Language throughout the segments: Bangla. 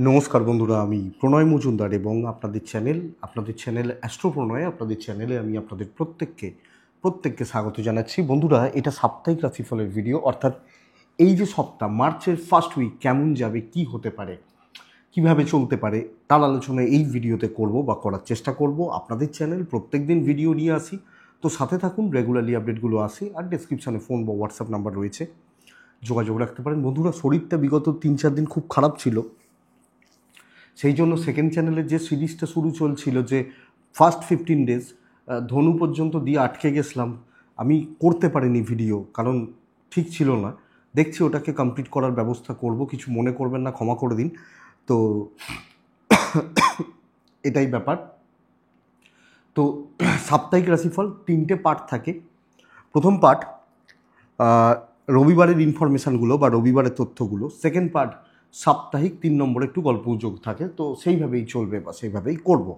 নমস্কার বন্ধুরা, আমি প্রণয় মজুমদার এবং আপনাদের চ্যানেল অ্যাস্ট্রো প্রণয়, আপনাদের চ্যানেলে আমি আপনাদের প্রত্যেককে স্বাগত জানাচ্ছি। বন্ধুরা, এটা সাপ্তাহিক রাশিফলের ভিডিও, অর্থাৎ এই যে সপ্তাহ মার্চের ফার্স্ট উইক কেমন যাবে, কি হতে পারে, কিভাবে চলতে পারে, তার আলোচনা এই ভিডিওতে করব বা করার চেষ্টা করব। আপনাদের চ্যানেল প্রত্যেক দিন ভিডিও নিয়ে আসি, তো সাথে থাকুন, রেগুলারলি আপডেটগুলো আসে। আর ডেসক্রিপশানে ফোন বা হোয়াটসঅ্যাপ নাম্বার রয়েছে, যোগাযোগ রাখতে পারেন। বন্ধুরা, শরীরটা বিগত 3-4 দিন খুব খারাপ ছিল, সেই জন্য সেকেন্ড চ্যানেলের যে সিরিজটা শুরু চলছিল, যে ফার্স্ট 15 ডেজ ধনু পর্যন্ত দিয়ে আটকে গেছিলাম, আমি করতে পারিনি ভিডিও, কারণ ঠিক ছিল না। দেখছি ওটাকে কমপ্লিট করার ব্যবস্থা করব, কিছু মনে করবেন না, ক্ষমা করে দিন। তো এটাই ব্যাপার। তো সাপ্তাহিক রাশিফল 3টে পার্ট থাকে। প্রথম পার্ট রবিবারের ইনফরমেশানগুলো বা রবিবারের তথ্যগুলো। সেকেন্ড পার্ট সাপ্তাহিক 3 নম্বরে একটু গল্প যোগ থাকে, তো সেইভাবেই চলবে বা সেইভাবেই করব।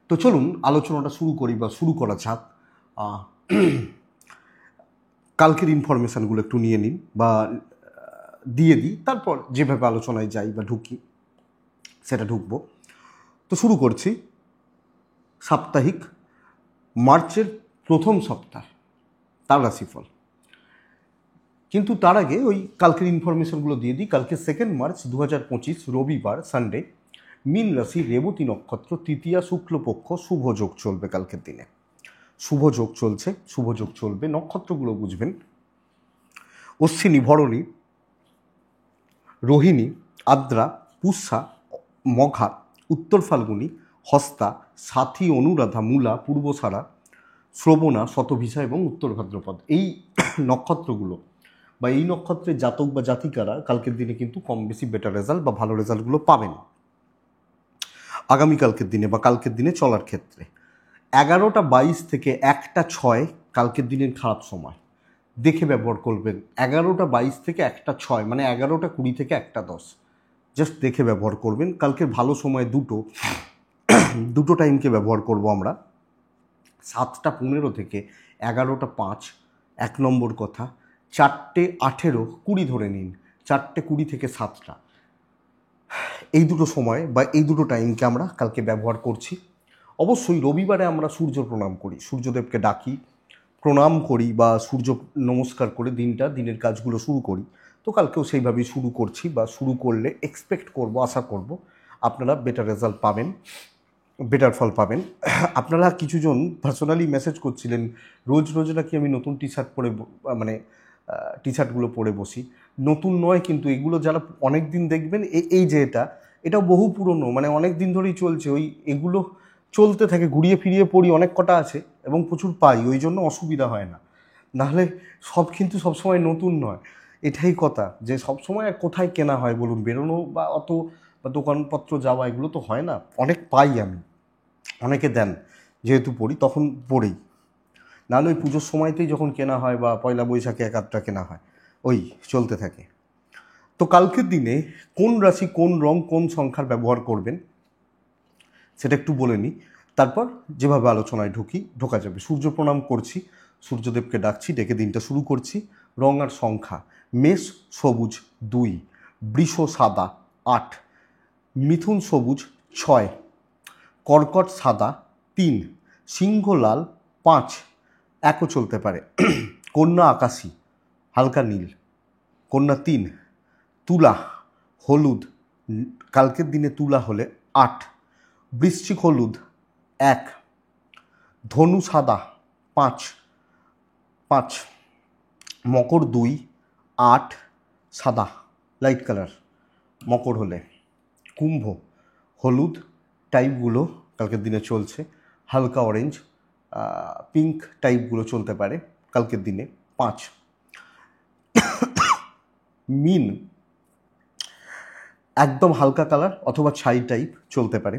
তো চলুন আলোচনাটা শুরু করি বা শুরু করা যাক। কালকের ইনফরমেশানগুলো একটু নিয়ে নিন বা দিয়ে দিই, তারপর যেভাবে আলোচনায় যাই বা ঢুকি সেটা ঢুকবো। তো শুরু করছি সাপ্তাহিক মার্চের প্রথম সপ্তাহ তার রাশিফল। কিন্তু তার আগে ওই কালকের ইনফরমেশনগুলো দিয়ে দিই। কালকে 2 মার্চ 2025 রবিবার, সানডে, মীন রাশি, রেবতী নক্ষত্র, তৃতীয়া শুক্লপক্ষ, শুভযোগ চলবে কালকের দিনে। শুভযোগ চলবে। নক্ষত্রগুলো বুঝবেন: অশ্বিনী, ভরণী, রোহিণী, আদ্রা, পুষ্যা, মঘা, উত্তর ফাল্গুনী, হস্তা, সাথী, অনুরাধা, মূলা, পূর্বসারা, শ্রবণা, শতভিষা এবং উত্তর ভাদ্রপদ। এই নক্ষত্রগুলো বা এই নক্ষত্রের জাতক বা জাতিকারা কালকের দিনে কিন্তু কম বেশি বেটার রেজাল্ট বা ভালো রেজাল্টগুলো পাবেন আগামীকালকের দিনে বা কালকের দিনে চলার ক্ষেত্রে। 11টা 22 থেকে 1টা 6 কালকের দিনের খারাপ সময়, দেখে ব্যবহার করবেন। 11টা 22 থেকে 1টা 6, মানে 11টা 20 থেকে 1টা 10, জাস্ট দেখে ব্যবহার করবেন। কালকের ভালো সময় দুটো টাইমকে ব্যবহার করব আমরা। 7টা 15 থেকে 11টা 5 1 নম্বর কথা। 4টে 18, 20 ধরে নিন, 4টে 20 থেকে 7টা, এই দুটো সময় বা এই দুটো টাইমকে আমরা কালকে ব্যবহার করছি। অবশ্যই রবিবারে আমরা সূর্য প্রণাম করি, সূর্যদেবকে ডাকি, প্রণাম করি বা সূর্য নমস্কার করে দিনের কাজগুলো শুরু করি। তো কালকেও সেইভাবেই শুরু করছি বা শুরু করলে এক্সপেক্ট করব, আশা করব আপনারা বেটার রেজাল্ট পাবেন, বেটার ফল পাবেন। আপনারা কিছুজন পার্সোনালি মেসেজ করছিলেন, রোজ নাকি আমি নতুন টি শার্ট পরে, মানে টি শার্টগুলো পরে বসি। নতুন নয় কিন্তু এগুলো, যারা অনেক দিন দেখবেন, এই যে এটাও বহু পুরনো, মানে অনেক দিন ধরেই চলছে। এগুলো চলতে থাকে, ঘুরিয়ে ফিরিয়ে পড়ি, অনেক কটা আছে এবং প্রচুর পাই, ওই জন্য অসুবিধা হয় না। নাহলে সব কিন্তু সবসময় নতুন নয়, এটাই কথা, যে সবসময় কোথায় কেনা হয় বলুন, বেরোনো বা অত বা দোকানপত্র যাওয়া এগুলো তো হয় না। অনেক পাই আমি, অনেকে দেন, যেহেতু পড়ি তখন পড়ি, নাহলে ওই পুজোর সময়তেই যখন কেনা হয় বা পয়লা বৈশাখে 1-8টা কেনা হয়, ওই চলতে থাকে। তো কালকের দিনে কোন রাশি, কোন রং, কোন সংখ্যার ব্যবহার করবেন সেটা একটু বলে নিই, তারপর যেভাবে আলোচনায় ঢোকা যাবে। সূর্য প্রণাম করছি, সূর্যদেবকে ডাকছি, ডেকে দিনটা শুরু করছি। রং আর সংখ্যা: মেষ সবুজ 2, বৃষ সাদা 8, মিথুন সবুজ 6, কর্কট সাদা 3, সিংহ লাল 5, একও চলতে পারে। কন্যা আকাশী হালকা নীল, কন্যা 3, তুলা হলুদ, কালকের দিনে তুলা হলে 8, বৃশ্চিক হলুদ 1, ধনু সাদা 5, মকর 2, 8 সাদা লাইট কালার মকর হলে, কুম্ভ হলুদ টাইপগুলো কালকের দিনে চলছে, হালকা অরেঞ্জ, পিঙ্ক টাইপগুলো চলতে পারে কালকের দিনে 5, মিন একদম হালকা কালার অথবা ছাই টাইপ চলতে পারে,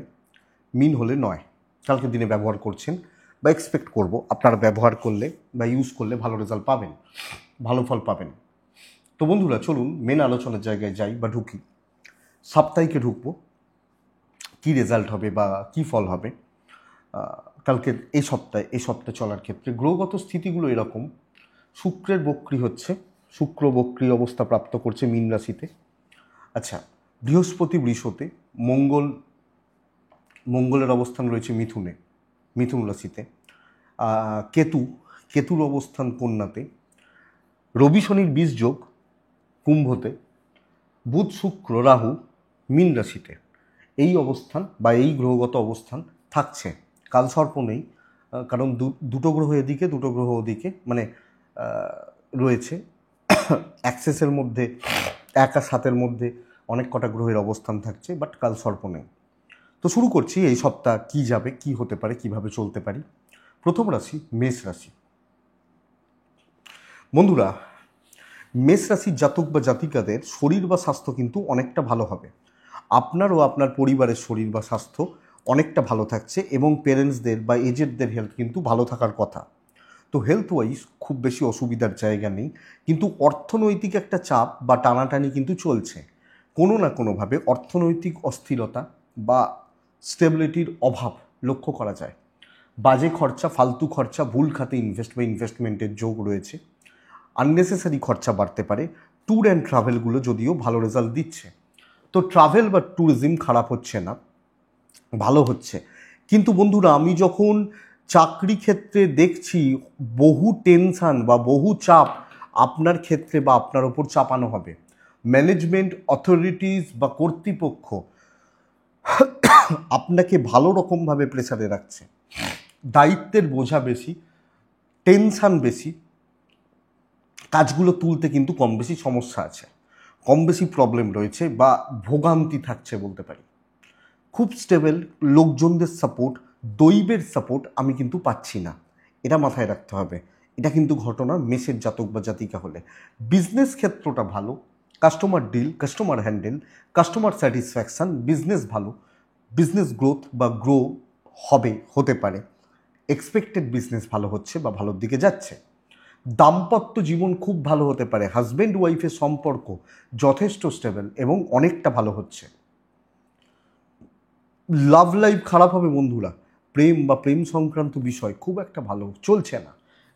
মিন হলে 9 কালকের দিনে ব্যবহার করছেন বা এক্সপেক্ট করব আপনারা ব্যবহার করলে বা ইউজ করলে ভালো রেজাল্ট পাবেন, ভালো ফল পাবেন। তো বন্ধুরা, চলুন মেন আলোচনার জায়গায় যাই বা ঢুকি। সাপ্তাহিকে ঢুকবো, কী রেজাল্ট হবে বা কী ফল হবে কালকের এই সপ্তাহে চলার ক্ষেত্রে। গ্রহগত স্থিতিগুলো এরকম: শুক্রের বক্রি হচ্ছে, শুক্র বক্রি অবস্থা প্রাপ্ত করছে মীন রাশিতে। আচ্ছা, বৃহস্পতি বৃষতে, মঙ্গলের অবস্থান রয়েছে মিথুন রাশিতে, কেতুর অবস্থান কন্যাতে, রবি শনির বীজ যোগ কুম্ভতে, বুধ শুক্র রাহু মীন রাশিতে। এই অবস্থান বা এই গ্রহগত অবস্থান থাকছে। কালসর্প নেই, কারণ দুটো গ্রহ এদিকে দুটো গ্রহ ওদিকে, মানে রয়েছে অ্যাক্সেসের মধ্যে 1 আর 7-এর মধ্যে অনেক কটা গ্রহের অবস্থান থাকছে, বাট কালসর্প নেই। তো শুরু করছি এই সপ্তাহ কি যাবে, কি হতে পারে, কিভাবে চলতে পারি। প্রথম রাশি মেষ রাশি। বন্ধুরা, মেষ রাশির জাতক বা জাতিকাদের শরীর বা স্বাস্থ্য কিন্তু অনেকটা ভালো হবে। আপনার ও আপনার পরিবারের শরীর বা স্বাস্থ্য অনেকটা ভালো থাকছে এবং পেরেন্টসদের বা এজেডদের হেলথ কিন্তু ভালো থাকার কথা। তো হেলথ ওয়াইজ খুব বেশি অসুবিধার জায়গা নেই, কিন্তু অর্থনৈতিক একটা চাপ বা টানাটানি কিন্তু চলছে। কোনো না কোনোভাবে অর্থনৈতিক অস্থিরতা বা স্টেবিলিটির অভাব লক্ষ্য করা যায়। বাজে খরচা, ফালতু খরচা, ভুল খাতে ইনভেস্টমেন্টের যোগ রয়েছে। আননেসেসারি খরচা বাড়তে পারে। ট্যুর অ্যান্ড ট্রাভেলগুলো যদিও ভালো রেজাল্ট দিচ্ছে, তো ট্রাভেল বা ট্যুরিজম খারাপ হচ্ছে না, ভালো হচ্ছে। কিন্তু বন্ধুরা, আমি যখন চাকরি ক্ষেত্রে দেখছি বহু টেনশান বা বহু চাপ আপনার ক্ষেত্রে বা আপনার ওপর চাপানো হবে। ম্যানেজমেন্ট অথরিটিস বা কর্তৃপক্ষ আপনাকে ভালো রকমভাবে প্রেসারে রাখছে। দায়িত্বের বোঝা বেশি, টেনশান বেশি, কাজগুলো তুলতে কিন্তু কম বেশি সমস্যা আছে, কম বেশি প্রবলেম রয়েছে বা ভোগান্তি থাকছে বলতে পারি। খুব স্টেবল লোকজনদের সাপোর্ট, দৈবের সাপোর্ট আমি কিন্তু পাচ্ছি না, এটা মাথায় রাখতে হবে। এটা কিন্তু ঘটনা মেষের জাতক বা জাতিকা হলে। বিজনেস ক্ষেত্রটা ভালো, customer deal, customer handle, customer satisfaction, business ভালো, বিজনেস গ্রোথ বা গ্রো হতে পারে। এক্সপেক্টেড বিজনেস ভালো হচ্ছে বা ভালোর দিকে যাচ্ছে। দাম্পত্য জীবন খুব ভালো হতে পারে, হাজব্যান্ড ওয়াইফের সম্পর্ক যথেষ্ট স্টেবল এবং অনেকটা ভালো হচ্ছে। লাভ লাইফ খারাপ হবে বন্ধুরা, প্রেম বা প্রেম সংক্রান্ত বিষয় খুব একটা ভালো চলছে না।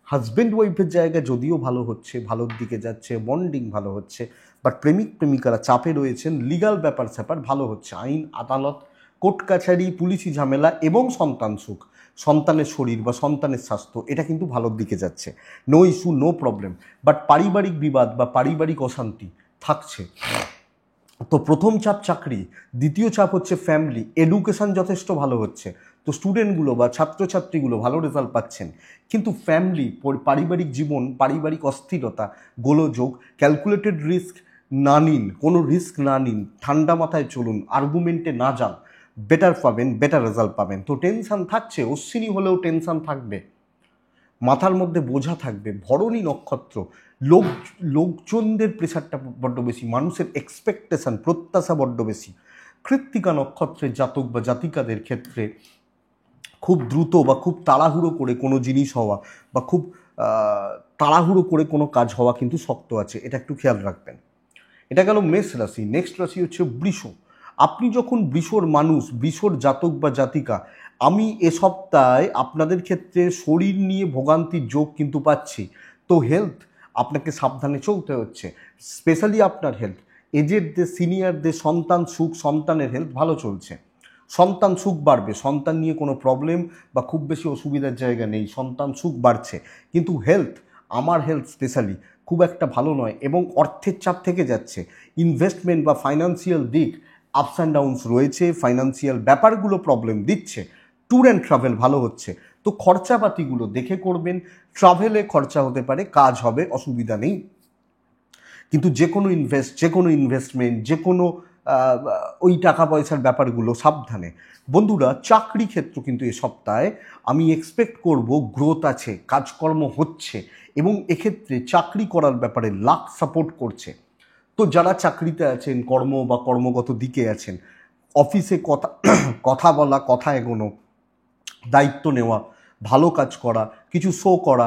হাজব্যান্ড ওয়াইফের জায়গা যদিও ভালো হচ্ছে, ভালোর দিকে যাচ্ছে, বন্ডিং ভালো হচ্ছে, বাট প্রেমিক প্রেমিকারা চাপে রয়েছেন। লিগাল ব্যাপার স্যাপার ভালো হচ্ছে, আইন আদালত, কোর্ট কাছারি, পুলিশি ঝামেলা এবং সন্তান সুখ, সন্তানের শরীর বা সন্তানের স্বাস্থ্য এটা কিন্তু ভালোর দিকে যাচ্ছে। No issue, no problem. But পারিবারিক বিবাদ বা পারিবারিক অশান্তি থাকছে। তো প্রথম চাপ চাকরি, দ্বিতীয় চাপ হচ্ছে ফ্যামিলি, এডুকেশন যথেষ্ট ভালো হচ্ছে, তো স্টুডেন্টগুলো বা ছাত্রছাত্রীগুলো ভালো রেজাল্ট পাচ্ছেন। কিন্তু ফ্যামিলি, পারিবারিক জীবন, পারিবারিক অস্থিরতা, গোলযোগ, ক্যালকুলেটেড রিস্ক না নিন, কোনো রিস্ক না নিন, ঠান্ডা মাথায় চলুন, আর্গুমেন্টে না যান, বেটার পাবেন, বেটার রেজাল্ট পাবেন। তো টেনশান থাকছে, অশ্বিনী হলেও টেনশান থাকবে, মাথার মধ্যে বোঝা থাকবে। ভরণী নক্ষত্র, লোকজনদের প্রেশারটা বড্ড বেশি, মানুষের এক্সপেকটেশন, প্রত্যাশা বড্ড বেশি। কৃত্তিকা নক্ষত্রের জাতক বা জাতিকাদের ক্ষেত্রে খুব দ্রুত বা খুব তাড়াহুড়ো করে কোনো জিনিস হওয়া বা খুব তাড়াহুড়ো করে কোনো কাজ হওয়া কিন্তু শক্ত আছে, এটা একটু খেয়াল রাখবেন। এটা গেল মেষ রাশি। নেক্সট রাশি হচ্ছে বৃষ। আপনি যখন বৃষর মানুষ, বৃষর জাতক বা জাতিকা, আমি এ সপ্তাহে আপনাদের ক্ষেত্রে শরীর নিয়ে ভোগান্তির যোগ কিন্তু পাচ্ছি। তো হেলথ আপনাকে সাবধানে চলতে হচ্ছে, স্পেশালি আপনার হেলথ। এজেডদের, সিনিয়রদের সন্তান সুখ, সন্তানের হেলথ ভালো চলছে, সন্তান সুখ বাড়বে, সন্তান নিয়ে কোনো প্রবলেম বা খুব বেশি অসুবিধার জায়গা নেই, সন্তান সুখ বাড়ছে। কিন্তু হেলথ, আমার হেলথ স্পেশালি খুব একটা ভালো নয় এবং অর্থের চাপ থেকে যাচ্ছে। ইনভেস্টমেন্ট বা ফাইন্যান্সিয়াল দিক আপস অ্যান্ড ডাউনস রয়েছে, ফাইন্যান্সিয়াল ব্যাপারগুলো প্রবলেম দিচ্ছে। ট্যুর অ্যান্ড ট্রাভেল ভালো হচ্ছে, তো খরচাপাতিগুলো দেখে করবেন। ট্রাভেলে খরচা হতে পারে, কাজ হবে, অসুবিধা নেই। কিন্তু যে কোনো ইনভেস্টমেন্ট, যে কোনো ওই টাকা পয়সার ব্যাপারগুলো সাবধানে। বন্ধুরা, চাকরি ক্ষেত্র কিন্তু এ সপ্তাহে আমি এক্সপেক্ট করব গ্রোথ আছে, কাজকর্ম হচ্ছে এবং এক্ষেত্রে চাকরি করার ব্যাপারে লাক সাপোর্ট করছে। তো যারা চাকরিতে আছেন, কর্ম বা কর্মগত দিকে আছেন, অফিসে কথা বলা, কথা এগোনো, দায়িত্ব নেওয়া, ভালো কাজ করা, কিছু শো করা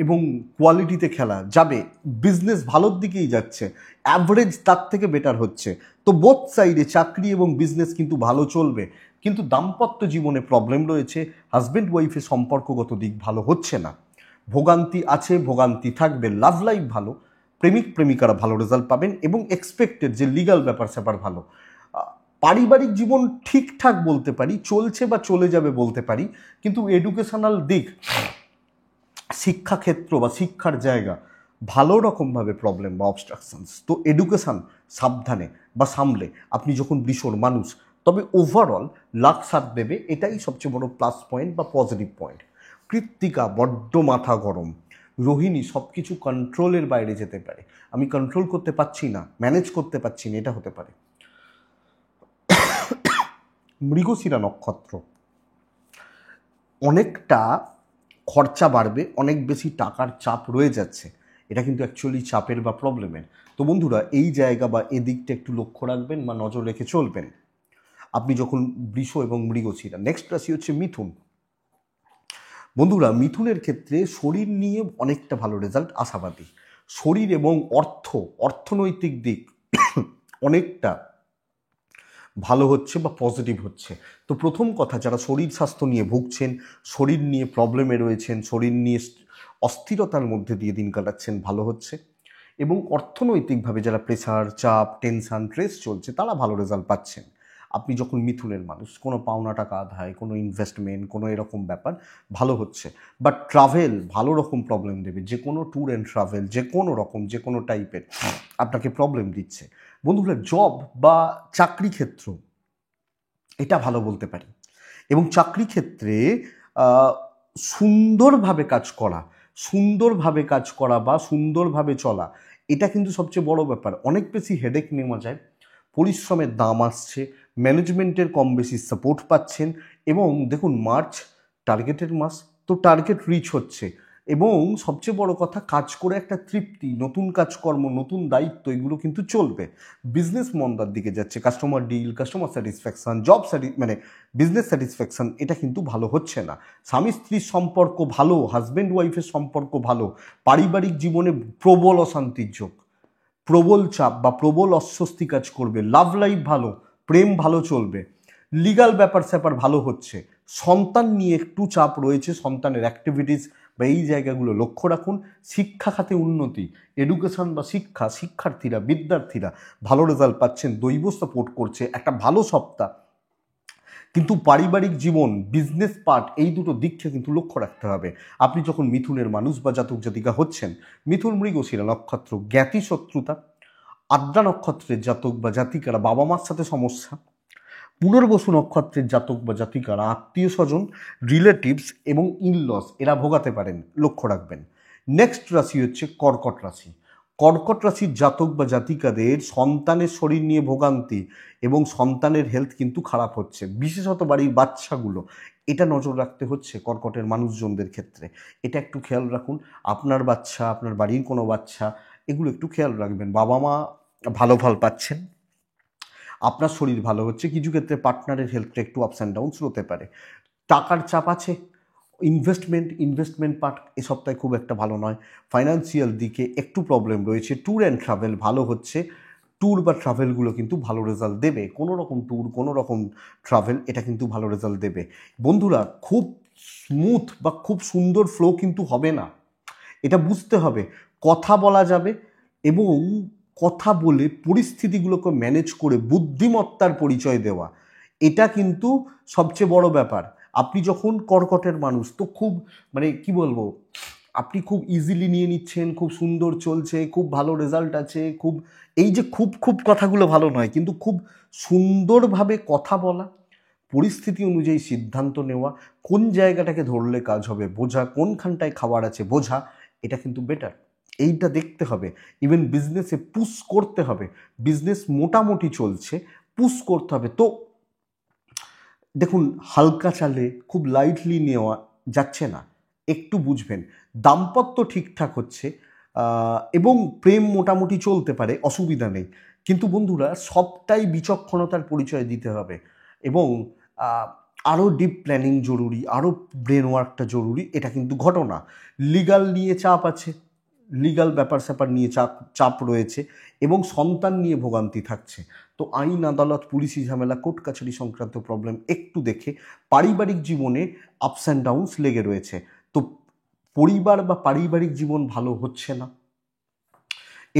এবং কোয়ালিটিতে খেলা যাবে। বিজনেস ভালোর দিকেই যাচ্ছে, অ্যাভারেজ তার থেকে বেটার হচ্ছে। তো বোথ সাইডে চাকরি এবং বিজনেস কিন্তু ভালো চলবে। কিন্তু দাম্পত্য জীবনে প্রবলেম রয়েছে, হাজব্যান্ড ওয়াইফের সম্পর্কগত দিক ভালো হচ্ছে না, ভোগান্তি আছে, ভোগান্তি থাকবে। লাভ লাইফ ভালো, প্রেমিক প্রেমিকারা ভালো রেজাল্ট পাবেন এবং এক্সপেক্টেড যে লিগাল ব্যাপার স্যাপার ভালো। পারিবারিক জীবন ঠিকঠাক বলতে পারি, চলছে বা চলে যাবে বলতে পারি, কিন্তু এডুকেশনাল দিক, শিক্ষাক্ষেত্র বা শিক্ষার জায়গা ভালো রকমভাবে প্রবলেম বা অবস্ট্রাকশনস। তো এডুকেশান সাবধানে বা সামলে আপনি যখন বৃষর মানুষ, তবে ওভারঅল লাক সাথ দেবে, এটাই সবচেয়ে বড় প্লাস পয়েন্ট বা পজিটিভ পয়েন্ট। কৃত্তিকা বড্ড মাথা গরম, রোহিণী সব কিছু কন্ট্রোলের বাইরে যেতে পারে, আমি কন্ট্রোল করতে পারছি না, ম্যানেজ করতে পারছি না, এটা হতে পারে। মৃগশিরা নক্ষত্র, অনেকটা খরচা বাড়বে, অনেক বেশি টাকার চাপ রয়ে যাচ্ছে, এটা কিন্তু অ্যাকচুয়ালি চাপের বা প্রবলেমের। তো বন্ধুরা এই জায়গা বা এদিকটা একটু লক্ষ্য রাখবেন বা নজর রেখে চলবেন আপনি যখন বৃষ এবং মৃগশিরা। নেক্সট রাশি হচ্ছে মিথুন। বন্ধুরা মিথুনের ক্ষেত্রে শরীর নিয়ে অনেকটা ভালো রেজাল্ট আশাবাদী। শরীর এবং অর্থনৈতিক দিক অনেকটা ভালো হচ্ছে বা পজিটিভ হচ্ছে। তো প্রথম কথা, যারা শরীর স্বাস্থ্য নিয়ে ভুগছেন, শরীর নিয়ে প্রবলেমে রয়েছেন, শরীর নিয়ে অস্থিরতার মধ্যে দিয়ে দিন কাটাচ্ছেন, ভালো হচ্ছে। এবং অর্থনৈতিকভাবে যারা প্রেশার, চাপ, টেনশান, স্ট্রেস চলছে, তারা ভালো রেজাল্ট পাচ্ছেন। আপনি যখন মিথুনের মানুষ, কোনো পাওনা টাকা আদায়, কোনো ইনভেস্টমেন্ট, কোনো এরকম ব্যাপার ভালো হচ্ছে। বাট ট্রাভেল ভালো রকম প্রবলেম দেবে, যে কোনো ট্যুর অ্যান্ড ট্রাভেল যে কোনো রকম যে কোনো টাইপের আপনাকে প্রবলেম দিচ্ছে। বন্ধুরা জব বা চাকরি ক্ষেত্র এটা ভালো বলতে পারি, এবং চাকরি ক্ষেত্রে সুন্দরভাবে কাজ করা বা সুন্দরভাবে চলা, এটা কিন্তু সবচেয়ে বড় ব্যাপার। অনেক বেশি হেডেক নেওয়া যায়, পরিশ্রমের দাম আসছে, ম্যানেজমেন্টের কম বেশি সাপোর্ট পাচ্ছেন, এবং দেখুন মার্চ টার্গেটের মাস, তো টার্গেট রিচ হচ্ছে, এবং সবচেয়ে বড় কথা কাজ করে একটা তৃপ্তি, নতুন কাজকর্ম, নতুন দায়িত্ব, এগুলো কিন্তু চলবে। বিজনেস মন্দার দিকে যাচ্ছে, কাস্টমার ডিল, কাস্টমার স্যাটিসফ্যাকশন, মানে বিজনেস স্যাটিসফ্যাকশন এটা কিন্তু ভালো হচ্ছে না। স্বামী স্ত্রীর সম্পর্ক ভালো, হাজব্যান্ড ওয়াইফের সম্পর্ক ভালো, পারিবারিক জীবনে প্রবল অশান্তির যোগ, প্রবল চাপ বা প্রবল অস্বস্তি কাজ করবে, লাভ লাইফ ভালো, প্রেম ভালো চলবে, লিগাল ব্যাপার স্যাপার ভালো হচ্ছে। সন্তান নিয়ে একটু চাপ রয়েছে, সন্তানের অ্যাক্টিভিটিস বা এই জায়গাগুলো লক্ষ্য রাখুন। শিক্ষা খাতে উন্নতি, এডুকেশন বা শিক্ষার্থীরা, বিদ্যার্থীরা ভালো রেজাল্ট পাচ্ছেন, দৈব সাপোর্ট করছে, একটা ভালো সপ্তাহ। কিন্তু পারিবারিক জীবন, বিজনেস পার্ট, এই দুটো দিককে কিন্তু লক্ষ্য রাখতে হবে। আপনি যখন মিথুনের মানুষ বা জাতক জাতিকা হচ্ছেন, মিথুন মৃগশিরা নক্ষত্র, জ্ঞাতি শত্রুতা, আদ্রা নক্ষত্রের জাতক বা জাতিকারা বাবা মার সাথে সমস্যা, পুনর্বসু নক্ষত্রের জাতক বা জাতিকারা আত্মীয় স্বজন, রিলেটিভস এবং ইনলস এরা ভোগাতে পারেন, লক্ষ্য রাখবেন। নেক্সট রাশি হচ্ছে কর্কট রাশি। কর্কট রাশির জাতক বা জাতিকাদের সন্তানের শরীর নিয়ে ভোগান্তি এবং সন্তানের হেলথ কিন্তু খারাপ হচ্ছে, বিশেষত বাড়ির বাচ্চাগুলো, এটা নজর রাখতে হচ্ছে কর্কটের মানুষজনদের ক্ষেত্রে। এটা একটু খেয়াল রাখুন, আপনার বাচ্চা, আপনার বাড়ির কোনো বাচ্চা, এগুলো একটু খেয়াল রাখবেন। বাবা মা ভালো ফল পাচ্ছেন, আপনার শরীর ভালো হচ্ছে, কিছু ক্ষেত্রে পার্টনারের হেলথটা একটু আপস অ্যান্ড ডাউনস হতে পারে। টাকার চাপ আছে, ইনভেস্টমেন্ট পার্ট এ সপ্তাহে খুব একটা ভালো নয়, ফাইন্যান্সিয়াল দিকে একটু প্রবলেম রয়েছে। ট্যুর অ্যান্ড ট্রাভেল ভালো হচ্ছে, ট্যুর বা ট্রাভেলগুলো কিন্তু ভালো রেজাল্ট দেবে, কোনো রকম ট্যুর, কোনো রকম ট্রাভেল এটা কিন্তু ভালো রেজাল্ট দেবে। বন্ধুরা খুব স্মুথ বা খুব সুন্দর ফ্লো কিন্তু হবে না, এটা বুঝতে হবে। কথা বলা যাবে, এবং কথা বলে পরিস্থিতিগুলোকে ম্যানেজ করে বুদ্ধিমত্তার পরিচয় দেওয়া, এটা কিন্তু সবচেয়ে বড় ব্যাপার। আপনি যখন কর্কটের মানুষ, তো খুব মানে কি বলবো, আপনি খুব ইজিলি নিয়ে নিচ্ছেন, খুব সুন্দর চলছে, খুব ভালো রেজাল্ট আছে, খুব এই যে খুব খুব কথাগুলো ভালো নয়, কিন্তু খুব সুন্দরভাবে কথা বলা, পরিস্থিতি অনুযায়ী সিদ্ধান্ত নেওয়া, কোন জায়গাটাকে ধরলে কাজ হবে বোঝা, কোনখানটায় খাবার আছে বোঝা, এটা কিন্তু বেটার। এইটা দেখতে হবে। ইভেন বিজনেসে পুশ করতে হবে, বিজনেস মোটামুটি চলছে, পুশ করতে হবে। তো দেখুন হালকা চালে খুব লাইটলি নেওয়া যাচ্ছে না, একটু বুঝবেন। দাম্পত্য ঠিকঠাক হচ্ছে, এবং প্রেম মোটামুটি চলতে পারে, অসুবিধা নেই। কিন্তু বন্ধুরা সবটাই বিচক্ষণতার পরিচয় দিতে হবে, এবং আরও ডিপ প্ল্যানিং জরুরি, আরও ব্রেন ওয়ার্কটা জরুরি, এটা কিন্তু ঘটনা। লিগাল নিয়ে চাপ আছে, লিগাল ব্যাপার স্যাপার নিয়ে চাপ রয়েছে, এবং সন্তান নিয়ে ভোগান্তি থাকছে। তো আইন আদালত, পুলিশি ঝামেলা, কোর্ট কাছারি সংক্রান্ত প্রবলেম একটু দেখে। পারিবারিক জীবনে আপস অ্যান্ড ডাউনস লেগে রয়েছে, তো পরিবার বা পারিবারিক জীবন ভালো হচ্ছে না,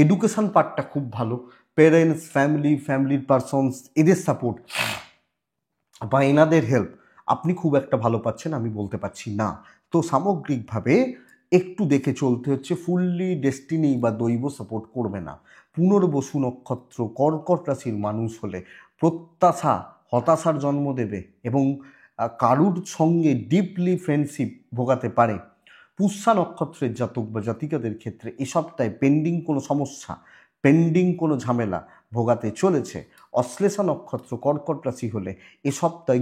এডুকেশন পার্টটা খুব ভালো, পেরেন্টস, ফ্যামিলির পারসনস, এদের সাপোর্ট বা এনাদের হেল্প আপনি খুব একটা ভালো পাচ্ছেন আমি বলতে পারছি না। তো সামগ্রিকভাবে একটু দেখে চলতে হচ্ছে। ফুললি ডেস্টিনি বা দৈব সাপোর্ট করবে না। পুনর্বসু নক্ষত্র কর্কট রাশির মানুষ হলে প্রত্যাশা হতাশার জন্ম দেবে এবং কারুর সঙ্গে ডিপলি ফ্রেন্ডশিপ ভোগাতে পারে। পুষ্যা নক্ষত্রের জাতক বা জাতিকাদের ক্ষেত্রে এ সপ্তাহে পেন্ডিং কোনো সমস্যা, পেন্ডিং কোনো ঝামেলা ভোগাতে চলেছে। অশ্লেষা নক্ষত্র কর্কট রাশি হলে এ সপ্তাহে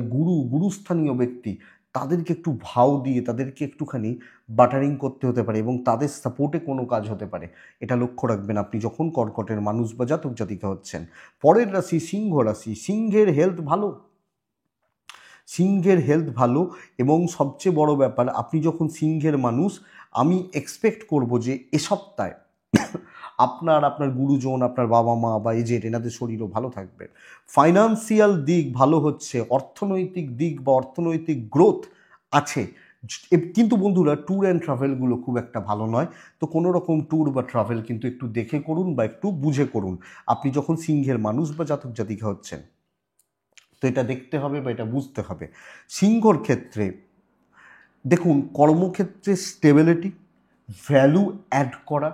গুরুস্থানীয় ব্যক্তি তাদেরকে একটু ভাও দিয়ে তাদেরকে একটুখানি বাটারিং করতে হতে পারে এবং তাদের সাপোর্টে কোনো কাজ হতে পারে। এটা লক্ষ্য রাখবেন আপনি যখন কর্কটের মানুষ বা জাতক জাতিকা হচ্ছেন। পরের রাশি সিংহ রাশি। সিংহের হেলথ ভালো, সিংহের হেলথ ভালো এবং সবচেয়ে বড় ব্যাপার আপনি যখন সিংহের মানুষ, আমি এক্সপেক্ট করব যে এ সপ্তাহে আপনার গুরুজন, আপনার বাবা মা বা এজেন্ট এনাদের শরীরও ভালো থাকবে। ফাইন্যান্সিয়াল দিক ভালো হচ্ছে, অর্থনৈতিক দিক বা অর্থনৈতিক গ্রোথ আছে। কিন্তু বন্ধুরা ট্যুর অ্যান্ড ট্রাভেলগুলো খুব একটা ভালো নয়। তো কোনো রকম ট্যুর বা ট্রাভেল কিন্তু একটু দেখে করুন বা একটু বুঝে করুন আপনি যখন সিংহের মানুষ বা জাতক জাতিকা হচ্ছেন। তো এটা দেখতে হবে বা এটা বুঝতে হবে। সিংহর ক্ষেত্রে দেখুন কর্মক্ষেত্রে স্টেবিলিটি, ভ্যালু অ্যাড করা,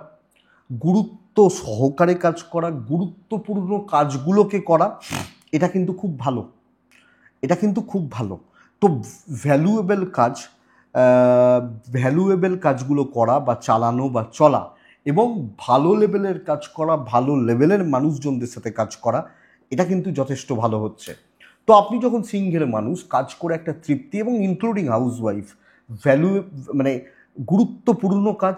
গুরুত্ব সহকারে কাজ করা, গুরুত্বপূর্ণ কাজগুলোকে করা, এটা কিন্তু খুব ভালো, এটা কিন্তু খুব ভালো। তো ভ্যালুয়েবল কাজগুলো করা বা চালানো বা চলা এবং ভালো লেভেলের কাজ করা, ভালো লেভেলের মানুষজনদের সাথে কাজ করা, এটা কিন্তু যথেষ্ট ভালো হচ্ছে। তো আপনি যখন সিংহের মানুষ কাজ করে একটা তৃপ্তি এবং ইনক্লুডিং হাউসওয়াইফ, ভ্যালু মানে গুরুত্বপূর্ণ কাজ,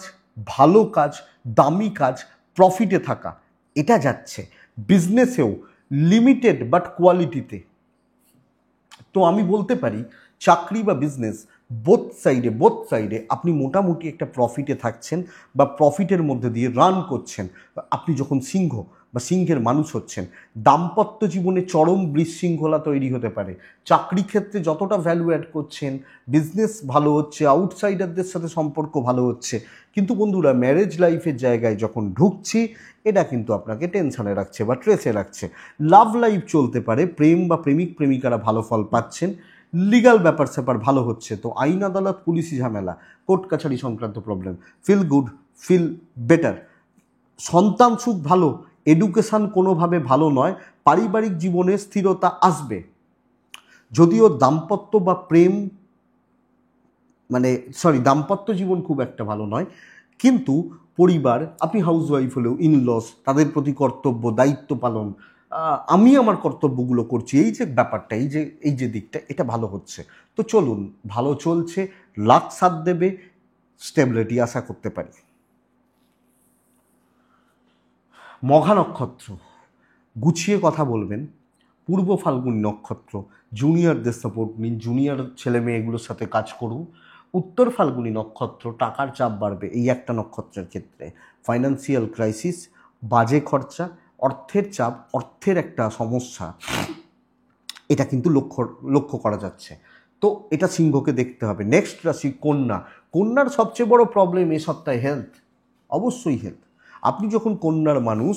ভালো কাজ, দামি কাজ, প্রফিটে থাকা, এটা যাচ্ছে। বিজনেসেও লিমিটেড বাট কোয়ালিটিতে। তো আমি বলতে পারি চাকরি বা বিজনেস বোথ সাইডে আপনি মোটামুটি একটা প্রফিটে থাকছেন বা প্রফিটের মধ্যে দিয়ে রান করছেন আপনি যখন সিংহ বা সিংহের মানুষ হচ্ছেন। দাম্পত্য জীবনে চরম বিশৃঙ্খলা তৈরি হতে পারে। চাকরি ক্ষেত্রে যতটা ভ্যালু অ্যাড করছেন, বিজনেস ভালো হচ্ছে, আউটসাইডারদের সাথে সম্পর্ক ভালো হচ্ছে, কিন্তু বন্ধুরা ম্যারেজ লাইফের জায়গায় যখন ঢুকছি এটা কিন্তু আপনাকে টেনশনে রাখছে বা ট্রেসে রাখছে। লাভ লাইফ চলতে পারে, প্রেম বা প্রেমিকারা ভালো ফল পাচ্ছেন, লিগাল ব্যাপার স্যাপার ভালো হচ্ছে। তো আইন আদালত, পুলিশি ঝামেলা, কোর্ট কাছারি সংক্রান্ত problem, feel good, feel better. সন্তান সুখ ভালো, এডুকেশান কোনোভাবে ভালো নয়, পারিবারিক জীবনে স্থিরতা আসবে। যদিও দাম্পত্য বা প্রেম দাম্পত্য জীবন খুব একটা ভালো নয়, কিন্তু পরিবার, আপনি হাউসওয়াইফ হলেও ইনলস, তাদের প্রতি কর্তব্য, দায়িত্ব পালন, আমি আমার কর্তব্যগুলো করছি, এই যে ব্যাপারটা, এই যে দিকটা, এটা ভালো হচ্ছে। তো চলুন, ভালো চলছে, লাক সাথ দেবে, স্টেবিলিটি আশা করতে পারি। মঘা নক্ষত্র, গুছিয়ে কথা বলবেন। পূর্ব ফাল্গুনী নক্ষত্র, জুনিয়রদের সাপোর্ট নিন, জুনিয়র ছেলে মেয়েগুলোর সাথে কাজ করুন। উত্তর ফাল্গুনী নক্ষত্র, টাকার চাপ বাড়বে এই একটা নক্ষত্রের ক্ষেত্রে। ফাইন্যান্সিয়াল ক্রাইসিস, বাজে খরচা, অর্থের চাপ, অর্থের একটা সমস্যা, এটা কিন্তু লক্ষ্য করা যাচ্ছে। তো এটা সিংহকে দেখতে হবে। নেক্সট রাশি কন্যা। কন্যার সবচেয়ে বড় প্রবলেম এ সপ্তাহে হেলথ, অবশ্যই হেলথ। আপনি যখন কন্যার মানুষ,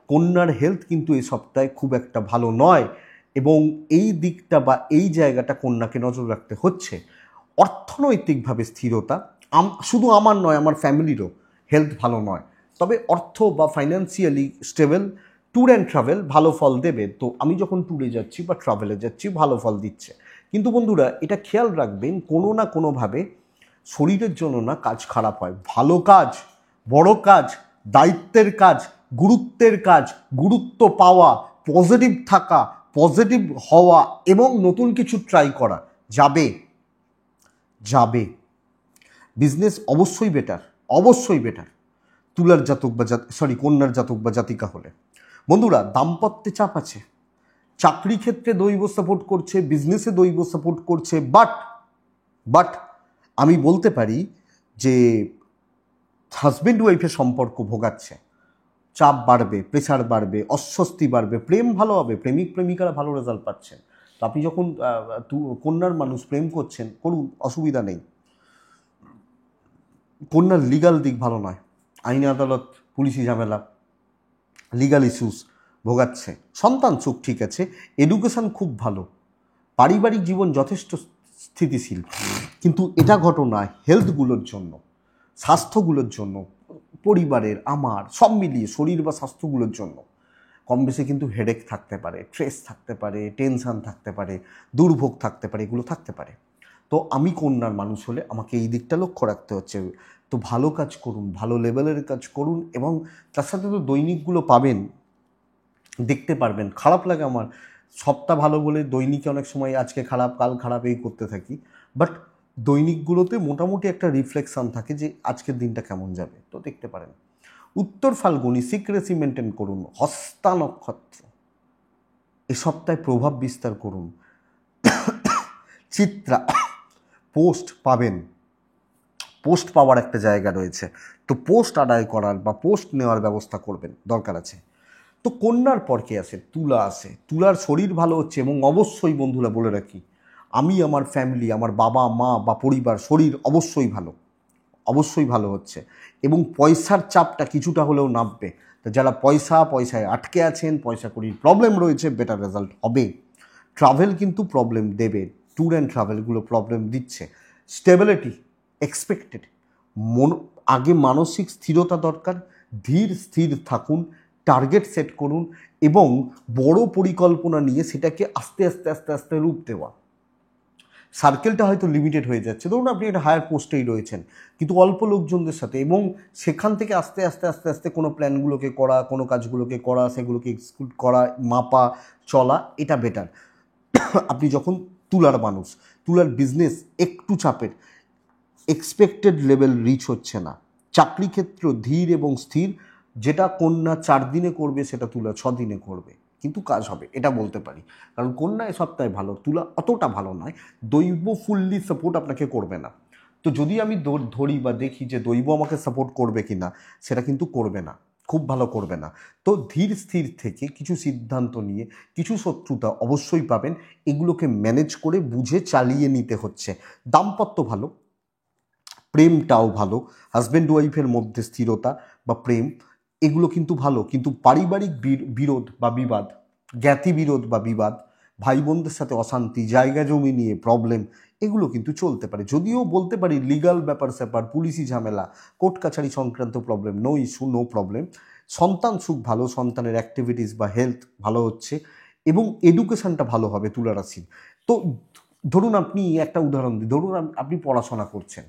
কন্যার হেলথ কিন্তু এই সপ্তাহে খুব একটা ভালো নয় এবং এই দিকটা বা এই জায়গাটা কন্যাকে নজর রাখতে হচ্ছে। অর্থনৈতিকভাবে স্থিরতা, শুধু আমার নয়, আমার ফ্যামিলিরও হেলথ ভালো নয়, তবে অর্থ বা financially stable. Tour and travel ভালো ফল দেবে। তো আমি যখন ট্যুরে যাচ্ছি বা ট্রাভেলে যাচ্ছি ভালো ফল দিচ্ছে, কিন্তু বন্ধুরা এটা খেয়াল রাখবেন কোনো না কোনোভাবে শরীরের জন্য না কাজ খারাপ হয়। ভালো কাজ, বড় কাজ, দায়িত্বের কাজ, গুরুত্বের কাজ, গুরুত্ব পাওয়া, পজিটিভ থাকা, পজিটিভ হওয়া এবং নতুন কিছু ট্রাই করা যাবে। বিজনেস অবশ্যই বেটার, অবশ্যই বেটার তুলার জাতক বা কন্যার জাতক বা জাতিকা হলে। বন্ধুরা দাম্পত্যে চাপ আছে, চাকরি ক্ষেত্রে দৈব সাপোর্ট করছে, বিজনেসে দৈব সাপোর্ট করছে, বাট আমি বলতে পারি যে হাজব্যান্ড ওয়াইফের সম্পর্ক ভোগাচ্ছে, চাপ বাড়বে, প্রেশার বাড়বে, অস্বস্তি বাড়বে, প্রেম ভালো হবে, প্রেমিকারা ভালো রেজাল্ট পাচ্ছেন। তো আপনি যখন কন্যার মানুষ প্রেম করছেন করুন, অসুবিধা নেই। কন্যার লিগাল দিক ভালো নয়, আইন আদালত, পুলিশি ঝামেলা, লিগাল ইস্যুস ভোগাচ্ছে। সন্তান সুখ ঠিক আছে, এডুকেশান খুব ভালো, পারিবারিক জীবন যথেষ্ট স্থিতিশীল, কিন্তু এটা ঘটনা হেলথগুলোর জন্য, স্বাস্থ্যগুলোর জন্য, পরিবারের আমার সব মিলিয়ে শরীর বা স্বাস্থ্যগুলোর জন্য কম বেশি কিন্তু হেডেক থাকতে পারে, স্ট্রেস থাকতে পারে, টেনশান থাকতে পারে, দুর্ভোগ থাকতে পারে, এগুলো থাকতে পারে। তো আমি কন্যার মানুষ হলে আমাকে এই দিকটা লক্ষ্য রাখতে হচ্ছে। তো ভালো কাজ করুন, ভালো লেভেলের কাজ করুন, এবং তার সাথে তো দৈনিকগুলো পাবেন, দেখতে পারবেন। খারাপ লাগে আমার, সপ্তাহ ভালো বলে দৈনিকে অনেক সময় আজকে খারাপ কাল খারাপ এই করতে থাকি, বাট দৈনিকগুলোতে মোটামুটি একটা রিফ্লেকশান থাকে যে আজকের দিনটা কেমন যাবে, তো দেখতে পারেন। উত্তর ফাল্গুনি সিক্রেসি মেনটেন করুন। হস্তা নক্ষত্র এ সপ্তাহে প্রভাব বিস্তার করুন। চিত্রা পোস্ট পাবেন, পোস্ট পাওয়ার একটা জায়গা রয়েছে, তো পোস্ট আদায় করার বা পোস্ট নেওয়ার ব্যবস্থা করবেন, দরকার আছে। তো কন্যার পর কে আসে? তুলা আসে। তুলার শরীর ভালো হচ্ছে, এবং অবশ্যই বন্ধুরা বলে রাখি, আমি আমার ফ্যামিলি, আমার বাবা মা বা পরিবার শরীর অবশ্যই ভালো, অবশ্যই ভালো হচ্ছে, এবং পয়সার চাপটা কিছুটা হলেও নামবে। তো যারা পয়সায় আটকে আছেন, পয়সা কড়ির প্রবলেম রয়েছে, বেটার রেজাল্ট হবে। ট্রাভেল কিন্তু প্রবলেম দেবে, ট্যুর অ্যান্ড ট্রাভেলগুলো প্রবলেম দিচ্ছে। Stability expected. আগে মানসিক স্থিরতা দরকার, ধীর স্থির থাকুন, টার্গেট সেট করুন, এবং বড় পরিকল্পনা নিয়ে সেটাকে আস্তে আস্তে আস্তে আস্তে রূপ দেওয়া। সার্কেলটা হয়তো লিমিটেড হয়ে যাচ্ছে, ধরুন আপনি একটা হায়ার পোস্টেই রয়েছেন কিন্তু অল্প লোকজনদের সাথে, এবং সেখান থেকে আস্তে আস্তে আস্তে আস্তে কোনো প্ল্যানগুলোকে করা, কোনো কাজগুলোকে করা, সেগুলোকে এক্সিকিউট করা, মাপা চলা, এটা বেটার। আপনি যখন তুলার মানুষ, তুলার বিজনেস একটু চাপের, এক্সপেক্টেড লেভেল রিচ হচ্ছে না। চাকরি ক্ষেত্র ধীর এবং স্থির, যেটা কন্যা 4 দিনে করবে সেটা তুলা 6 দিনে করবে, কিন্তু কাজ হবে, এটা বলতে পারি। কারণ কন্যা এ সপ্তাহে ভালো, তুলা অতটা ভালো নয়। দৈব ফুললি সাপোর্ট আপনাকে করবে না। তো যদি আমি ধরি বা দেখি যে দৈব আমাকে সাপোর্ট করবে কি না, সেটা কিন্তু করবে না, খুব ভালো করবে না। তো ধীর স্থির থেকে কিছু সিদ্ধান্ত নিয়ে কিছু শত্রুতা অবশ্যই পাবেন, এগুলোকে ম্যানেজ করে বুঝে চালিয়ে নিতে হচ্ছে। দাম্পত্য ভালো, প্রেমটাও ভালো, হাজব্যান্ড ওয়াইফের মধ্যে স্থিরতা বা প্রেম, এগুলো কিন্তু ভালো, কিন্তু পারিবারিক বিরোধ বা বিবাদ, জ্ঞাতি বিরোধ বা বিবাদ, ভাই বোনদের সাথে অশান্তি, জায়গা জমি নিয়ে প্রবলেম, এগুলো কিন্তু চলতে পারে। যদিও বলতে পারি লিগাল ব্যাপার স্যাপার, পুলিশি ঝামেলা, কোর্ট কাছারি সংক্রান্ত problem, no issue, no problem. সন্তান সুখ ভালো, সন্তানের অ্যাক্টিভিটিস বা হেলথ ভালো হচ্ছে, এবং এডুকেশনটা ভালো হবে তুলা রাশির। তো ধরুন আপনি একটা উদাহরণ দিই, ধরুন আপনি পড়াশোনা করছেন,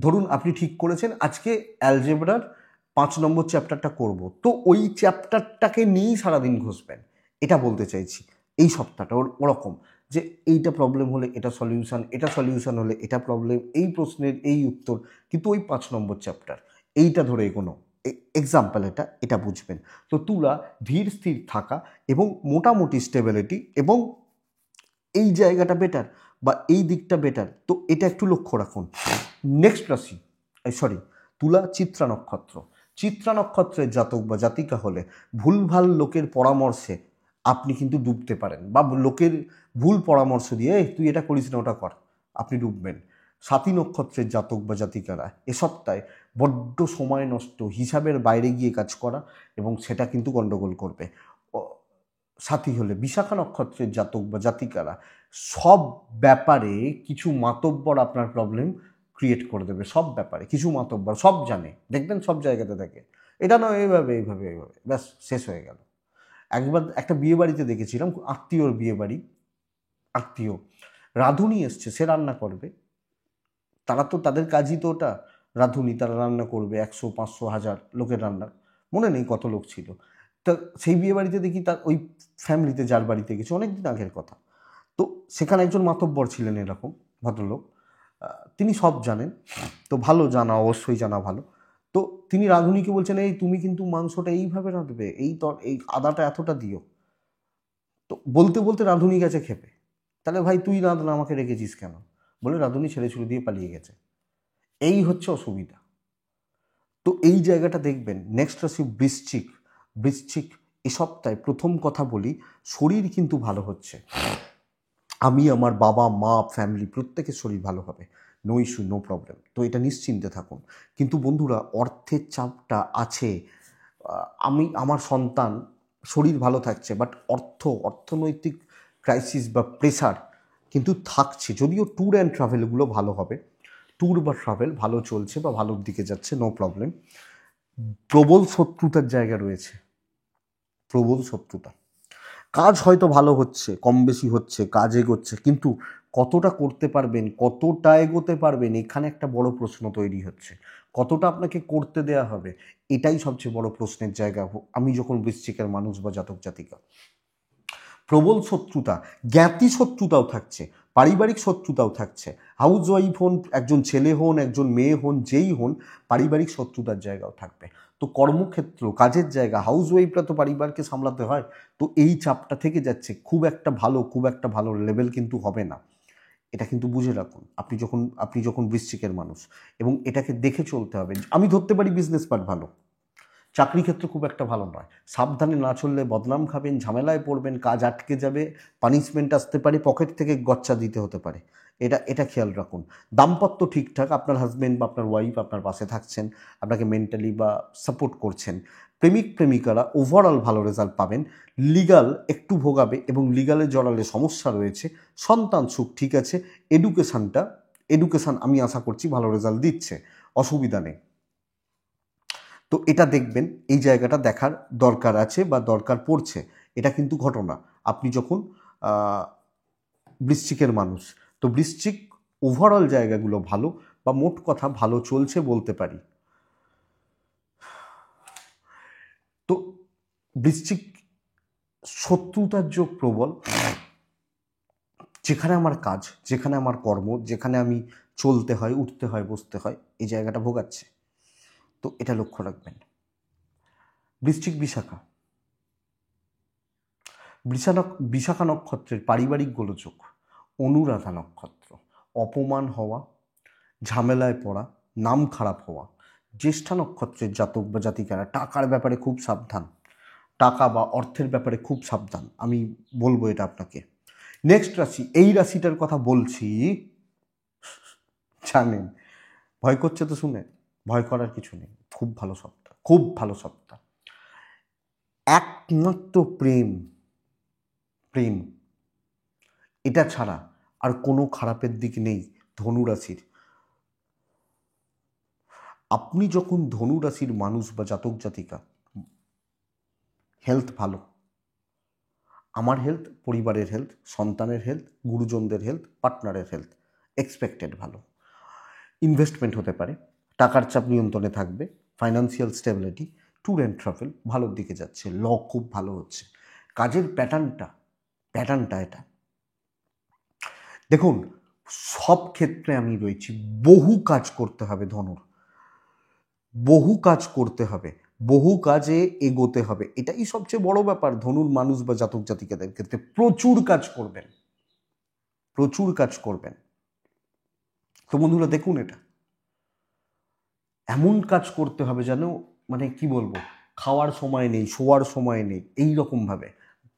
ধরুন আপনি ঠিক করেছেন আজকে অ্যালজেব্রার 5 নম্বর চ্যাপ্টারটা করব, তো ওই চ্যাপ্টারটাকে নিয়েই সারাদিন ঘষবেন, এটা বলতে চাইছি। এই সপ্তাহটা ওরকম, যে এইটা প্রবলেম হলে এটা সলিউশন, এটা সলিউশন হলে এটা প্রবলেম, এই প্রশ্নের এই উত্তর, কিন্তু ওই 5 নম্বর চ্যাপ্টার এইটা ধরে এগোনো, এক্সাম্পল এটা, এটা বুঝবেন। তো তুলা ধীর স্থির থাকা এবং মোটামুটি স্টেবিলিটি, এবং এই জায়গাটা বেটার বা এই দিকটা বেটার, তো এটা একটু লক্ষ্য রাখুন। নেক্সট রাশি, সরি, তুলা চিত্রা নক্ষত্র। চিত্রা নক্ষত্রের জাতক বা জাতিকা হলে ভুলভাল লোকের পরামর্শে আপনি কিন্তু ডুবতে পারেন, বা লোকের ভুল পরামর্শ দিয়ে এই তুই এটা করিস না ওটা কর, আপনি ডুববেন। সাথী নক্ষত্রের জাতক বা জাতিকারা এ সপ্তাহে বড্ড সময় নষ্ট, হিসাবের বাইরে গিয়ে কাজ করা, এবং সেটা কিন্তু গণ্ডগোল করবে। সাথী হলে বিশাখা নক্ষত্রের জাতক বা জাতিকারা সব ব্যাপারে কিছু মাতব্বর আপনার প্রবলেম ক্রিয়েট করে দেবে, সব ব্যাপারে কিছু মাতব্বর, সব জানে, দেখবেন সব জায়গাতে থাকে, এটা নয় এইভাবে এইভাবে এইভাবে, ব্যাস শেষ হয়ে গেল। একবার একটা বিয়ে বাড়িতে দেখেছিলাম, আত্মীয়র বিয়ে বাড়ি, আত্মীয় রাঁধুনি এসছে, সে রান্না করবে, তারা তো তাদের কাজই তো ওটা, রাঁধুনি, তারা রান্না করবে 100 500 1000 লোকের রান্না, মনে নেই কত লোক ছিল। তা সেই বিয়ে বাড়িতে দেখি তার ওই ফ্যামিলিতে, যার বাড়িতে গেছে, অনেক দিন আগের কথা, তো সেখানে একজন মাতব্বর ছিলেন এরকম ভদ্রলোক, তিনি সব জানেন, তো ভালো জানা, অবশ্যই জানা ভালো। তো তিনি রাঁধুনিকে বলছেন, এই তুমি কিন্তু মাংসটা এইভাবে রাঁধবে, এই আদাটা এতটা দিও, তো বলতে বলতে রাঁধুনি গেছে খেপে, তাহলে ভাই তুই রাঁধ না, আমাকে রেখেছিস কেন, বলে রাঁধুনি ছেড়ে ছুড়ে দিয়ে পালিয়ে গেছে। এই হচ্ছে অসুবিধা। তো এই জায়গাটা দেখবেন। নেক্সট রাশি বৃশ্চিক। বৃশ্চিক এ সপ্তাহে প্রথম কথা বলি, শরীর কিন্তু ভালো হচ্ছে, আমি আমার বাবা মা ফ্যামিলি প্রত্যেকের শরীর ভালো হবে, নো ইস্যু, নো প্রবলেম, তো এটা নিশ্চিন্তে থাকুন। কিন্তু বন্ধুরা অর্থের চাপটা আছে, আমার সন্তান শরীর ভালো থাকছে, বাট অর্থনৈতিক ক্রাইসিস বা প্রেসার কিন্তু থাকছে। যদিও ট্যুর অ্যান্ড ট্রাভেলগুলো ভালো হবে, ট্যুর বা ট্রাভেল ভালো চলছে বা ভালোর দিকে যাচ্ছে, নো প্রবলেম। প্রবল শত্রুতার জায়গা রয়েছে, প্রবল শত্রুতা। কাজ হয়তো ভালো হচ্ছে, কম বেশি হচ্ছে, কাজ এগোচ্ছে, কিন্তু কতটা করতে পারবেন, কতটা এগোতে পারবেন, এখানে একটা বড় প্রশ্ন তৈরি হচ্ছে। কতটা আপনাকে করতে দেয়া হবে, এটাই সবচেয়ে বড় প্রশ্নের জায়গা। আমি যখন বৃশ্চিকের মানুষ বা জাতক জাতিকা, প্রবল শত্রুতা, জ্ঞাতি শত্রুতাও থাকছে, পারিবারিক শত্রুতাও থাকছে। হাউস ওয়াইফ হন, একজন ছেলে হন, একজন মেয়ে হন, যেই হন, পারিবারিক শত্রুতার জায়গাও থাকবে। তো কর্মক্ষেত্র, কাজের জায়গা, হাউস ওয়াইফরা তো পরিবারকে সামলাতে হয়, তো এই চাপটা থেকে যাচ্ছে। খুব একটা ভালো লেভেল কিন্তু হবে না, এটা কিন্তু বুঝে রাখুন। আপনি যখন বৃশ্চিকের মানুষ, এবং এটাকে দেখে চলতে হবে। আমি ধরতে পারি বিজনেস পার্ট ভালো, চাকরি ক্ষেত্র খুব একটা ভালো নয়। সাবধানে না চললে বদনাম খাবেন, ঝামেলায় পড়বেন, কাজ আটকে যাবে, পানিশমেন্ট আসতে পারে, পকেট থেকে গচ্চা দিতে হতে পারে। এটা খেয়াল রাখুন। দাম্পত্য ঠিকঠাক, আপনার হাজব্যান্ড বা আপনার ওয়াইফ আপনার পাশে থাকছেন, আপনাকে মেন্টালি বা সাপোর্ট করছেন। প্রেমিক প্রেমিকারা ওভারঅল ভালো রেজাল্ট পাবেন। লিগাল একটু ভোগাবে, এবং লিগালে জড়ালে সমস্যা রয়েছে। সন্তান সুখ ঠিক আছে। এডুকেশান আমি আশা করছি ভালো রেজাল্ট দিচ্ছে, অসুবিধা নেই। তো এটা দেখবেন, এই জায়গাটা দেখার দরকার আছে বা দরকার পড়ছে। এটা কিন্তু ঘটনা। আপনি যখন বৃশ্চিকের মানুষ, তো বৃশ্চিক ওভারঅল জায়গাগুলো ভালো, বা মোট কথা ভালো চলছে বলতে পারি। তো বৃশ্চিক শত্রুতার যোগ প্রবল, যেখানে আমার কাজ, যেখানে আমার কর্ম, যেখানে আমি চলতে হয়, উঠতে হয়, বসতে হয়, এই জায়গাটা ভোগাচ্ছে। তো এটা লক্ষ্য রাখবেন। বৃশ্চিক বিশাখা, বিশাখা নক্ষত্রের পারিবারিক গোলযোগ, অনুরাধা নক্ষত্র, অপমান হওয়া, ঝামেলায় পড়া, নাম খারাপ হওয়া। জ্যেষ্ঠা নক্ষত্রের জাতক বা জাতিকারা টাকার ব্যাপারে খুব সাবধান, টাকা বা অর্থের ব্যাপারে খুব সাবধান, আমি বলবো এটা আপনাকে। নেক্সট রাশি, এই রাশিটার কথা বলছি, জানেন ভয় করছে তো শুনে, ভয় করার কিছু নেই, খুব ভালো সপ্তাহ, খুব ভালো সপ্তাহ। একমাত্র প্রেম, প্রেম এটা ছাড়া আর কোনো খারাপের দিক নেই ধনু রাশির। আপনি যখন ধনু রাশির মানুষ বা জাতক জাতিকা, হেলথ ভালো, আমার হেলথ, পরিবারের হেলথ, সন্তানের হেলথ, গুরুজনদের হেলথ, পার্টনারের হেলথ এক্সপেক্টেড ভালো। ইনভেস্টমেন্ট হতে পারে, টাকার চাপ নিয়ন্ত্রণে থাকবে, financial stability, tour and travel ভালোর দিকে যাচ্ছে, ল খুব ভালো হচ্ছে। কাজের প্যাটার্নটা এটা দেখুন, সব ক্ষেত্রে আমি রয়েছি। বহু কাজ করতে হবে ধনুর, বহু কাজ করতে হবে, বহু কাজে এগোতে হবে, এটাই সবচেয়ে বড় ব্যাপার। ধনুর মানুষ বা জাতক জাতিকাদের ক্ষেত্রে প্রচুর কাজ করবেন, প্রচুর কাজ করবেন। তো বন্ধুরা দেখুন, এটা এমন কাজ করতে হবে যেন, মানে কি বলবো, খাওয়ার সময় নেই, শোয়ার সময় নেই, এই রকমভাবে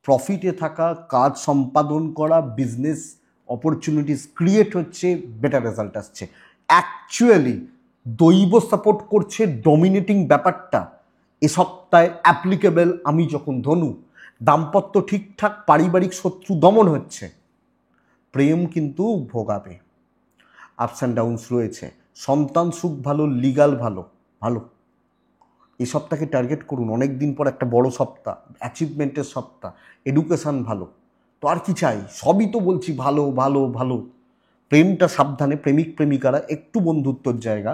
প্রফিটে থাকা, কাজ সম্পাদন করা, বিজনেস অপরচুনিটিস ক্রিয়েট হচ্ছে, বেটার রেজাল্ট আসছে। অ্যাকচুয়ালি দৈব সাপোর্ট করছে, ডমিনেটিং ব্যাপারটা এ সপ্তাহে অ্যাপ্লিকেবল। আমি যখন ধনু, দাম্পত্য ঠিকঠাক, পারিবারিক শত্রু দমন হচ্ছে, প্রেম কিন্তু ভোগাবে, আপস অ্যান্ড ডাউনস রয়েছে, সন্তান সুখ ভালো, লিগাল ভালো, ভালো। এই সপ্তাহকে টার্গেট করুন, অনেক দিন পর একটা বড় সপ্তাহ, অ্যাচিভমেন্টের সপ্তাহ, এডুকেশান ভালো। তো আর কি চাই, সবই তো বলছি ভালো ভালো ভালো। প্রেমটা সাবধানে, প্রেমিক প্রেমিকারা একটু বন্ধুত্বর জায়গা,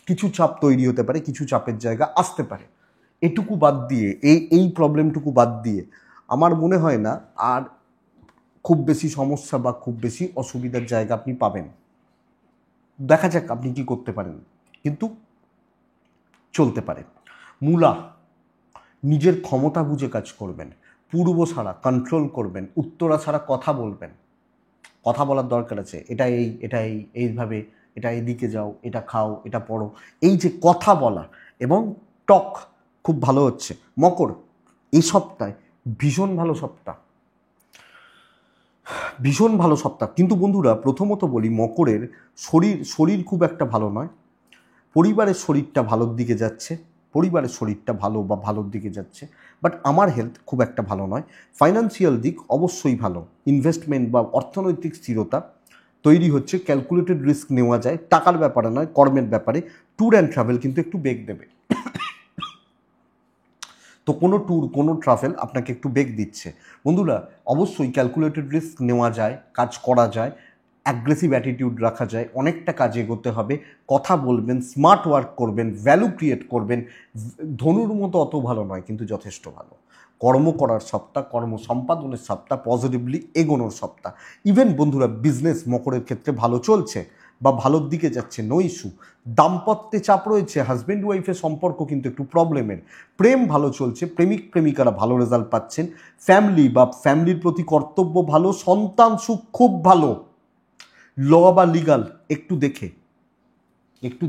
কিছু চাপ তৈরি হতে পারে, কিছু চাপের জায়গা আসতে পারে। এটুকু বাদ দিয়ে, এই প্রবলেমটুকু বাদ দিয়ে আমার মনে হয় না আর খুব বেশি সমস্যা বা খুব বেশি অসুবিধার জায়গা আপনি পাবেন। দেখা যাক আপনি কি করতে পারেন, কিন্তু চলতে পারে। মূলা, নিজের ক্ষমতা বুঝে কাজ করবেন, পূর্ব ছাড়া কন্ট্রোল করবেন, উত্তরা ছাড়া কথা বলবেন। কথা বলার দরকার আছে, এইভাবে, এটা এদিকে যাও, এটা খাও, এটা পড়ো, এই যে কথা বলা এবং টক খুব ভালো হচ্ছে। মকর, এই সপ্তাহে ভীষণ ভালো সপ্তাহ, ভীষণ ভালো সপ্তাহ। কিন্তু বন্ধুরা প্রথমত বলি, মকরের শরীর খুব একটা ভালো নয়, পরিবারের শরীরটা ভালোর দিকে যাচ্ছে, পরিবারের শরীরটা ভালো বা ভালোর দিকে যাচ্ছে, বাট আমার হেলথ খুব একটা ভালো নয়। ফাইন্যান্সিয়াল দিক অবশ্যই ভালো, ইনভেস্টমেন্ট বা অর্থনৈতিক স্থিরতা তৈরি হচ্ছে, ক্যালকুলেটেড রিস্ক নেওয়া যায়, টাকার ব্যাপারে নয়, কর্মের ব্যাপারে। ট্যুর অ্যান্ড ট্রাভেল কিন্তু একটু বেগ দেবে, তো কোনো ট্যুর কোনো ট্রাভেল আপনাকে একটু বেগ দিচ্ছে। বন্ধুরা অবশ্যই ক্যালকুলেটেড রিস্ক নেওয়া যায়, কাজ করা যায়, অ্যাগ্রেসিভ অ্যাটিটিউড রাখা যায়, অনেকটা কাজ এগোতে হবে, কথা বলবেন, স্মার্ট ওয়ার্ক করবেন, ভ্যালু ক্রিয়েট করবেন। ধনুর মতো অত ভালো নয় কিন্তু যথেষ্ট ভালো। কর্ম করার সপ্তাহ, কর্ম সম্পাদনের সপ্তাহ, পজিটিভলি এগোনোর সপ্তাহ। ইভেন বন্ধুরা বিজনেস মকরের ক্ষেত্রে ভালো চলছে বা ভালোর দিকে যাচ্ছে, নো ইস্যু। দাম্পত্যে চাপ রয়েছে, হাজব্যান্ড ওয়াইফের সম্পর্ক কিন্তু একটু প্রবলেমের। প্রেম ভালো চলছে, প্রেমিক প্রেমিকারা ভালো রেজাল্ট পাচ্ছেন, ফ্যামিলি বা ফ্যামিলির প্রতি কর্তব্য ভালো, সন্তান সুখ খুব ভালো। ল বা লিগাল একটু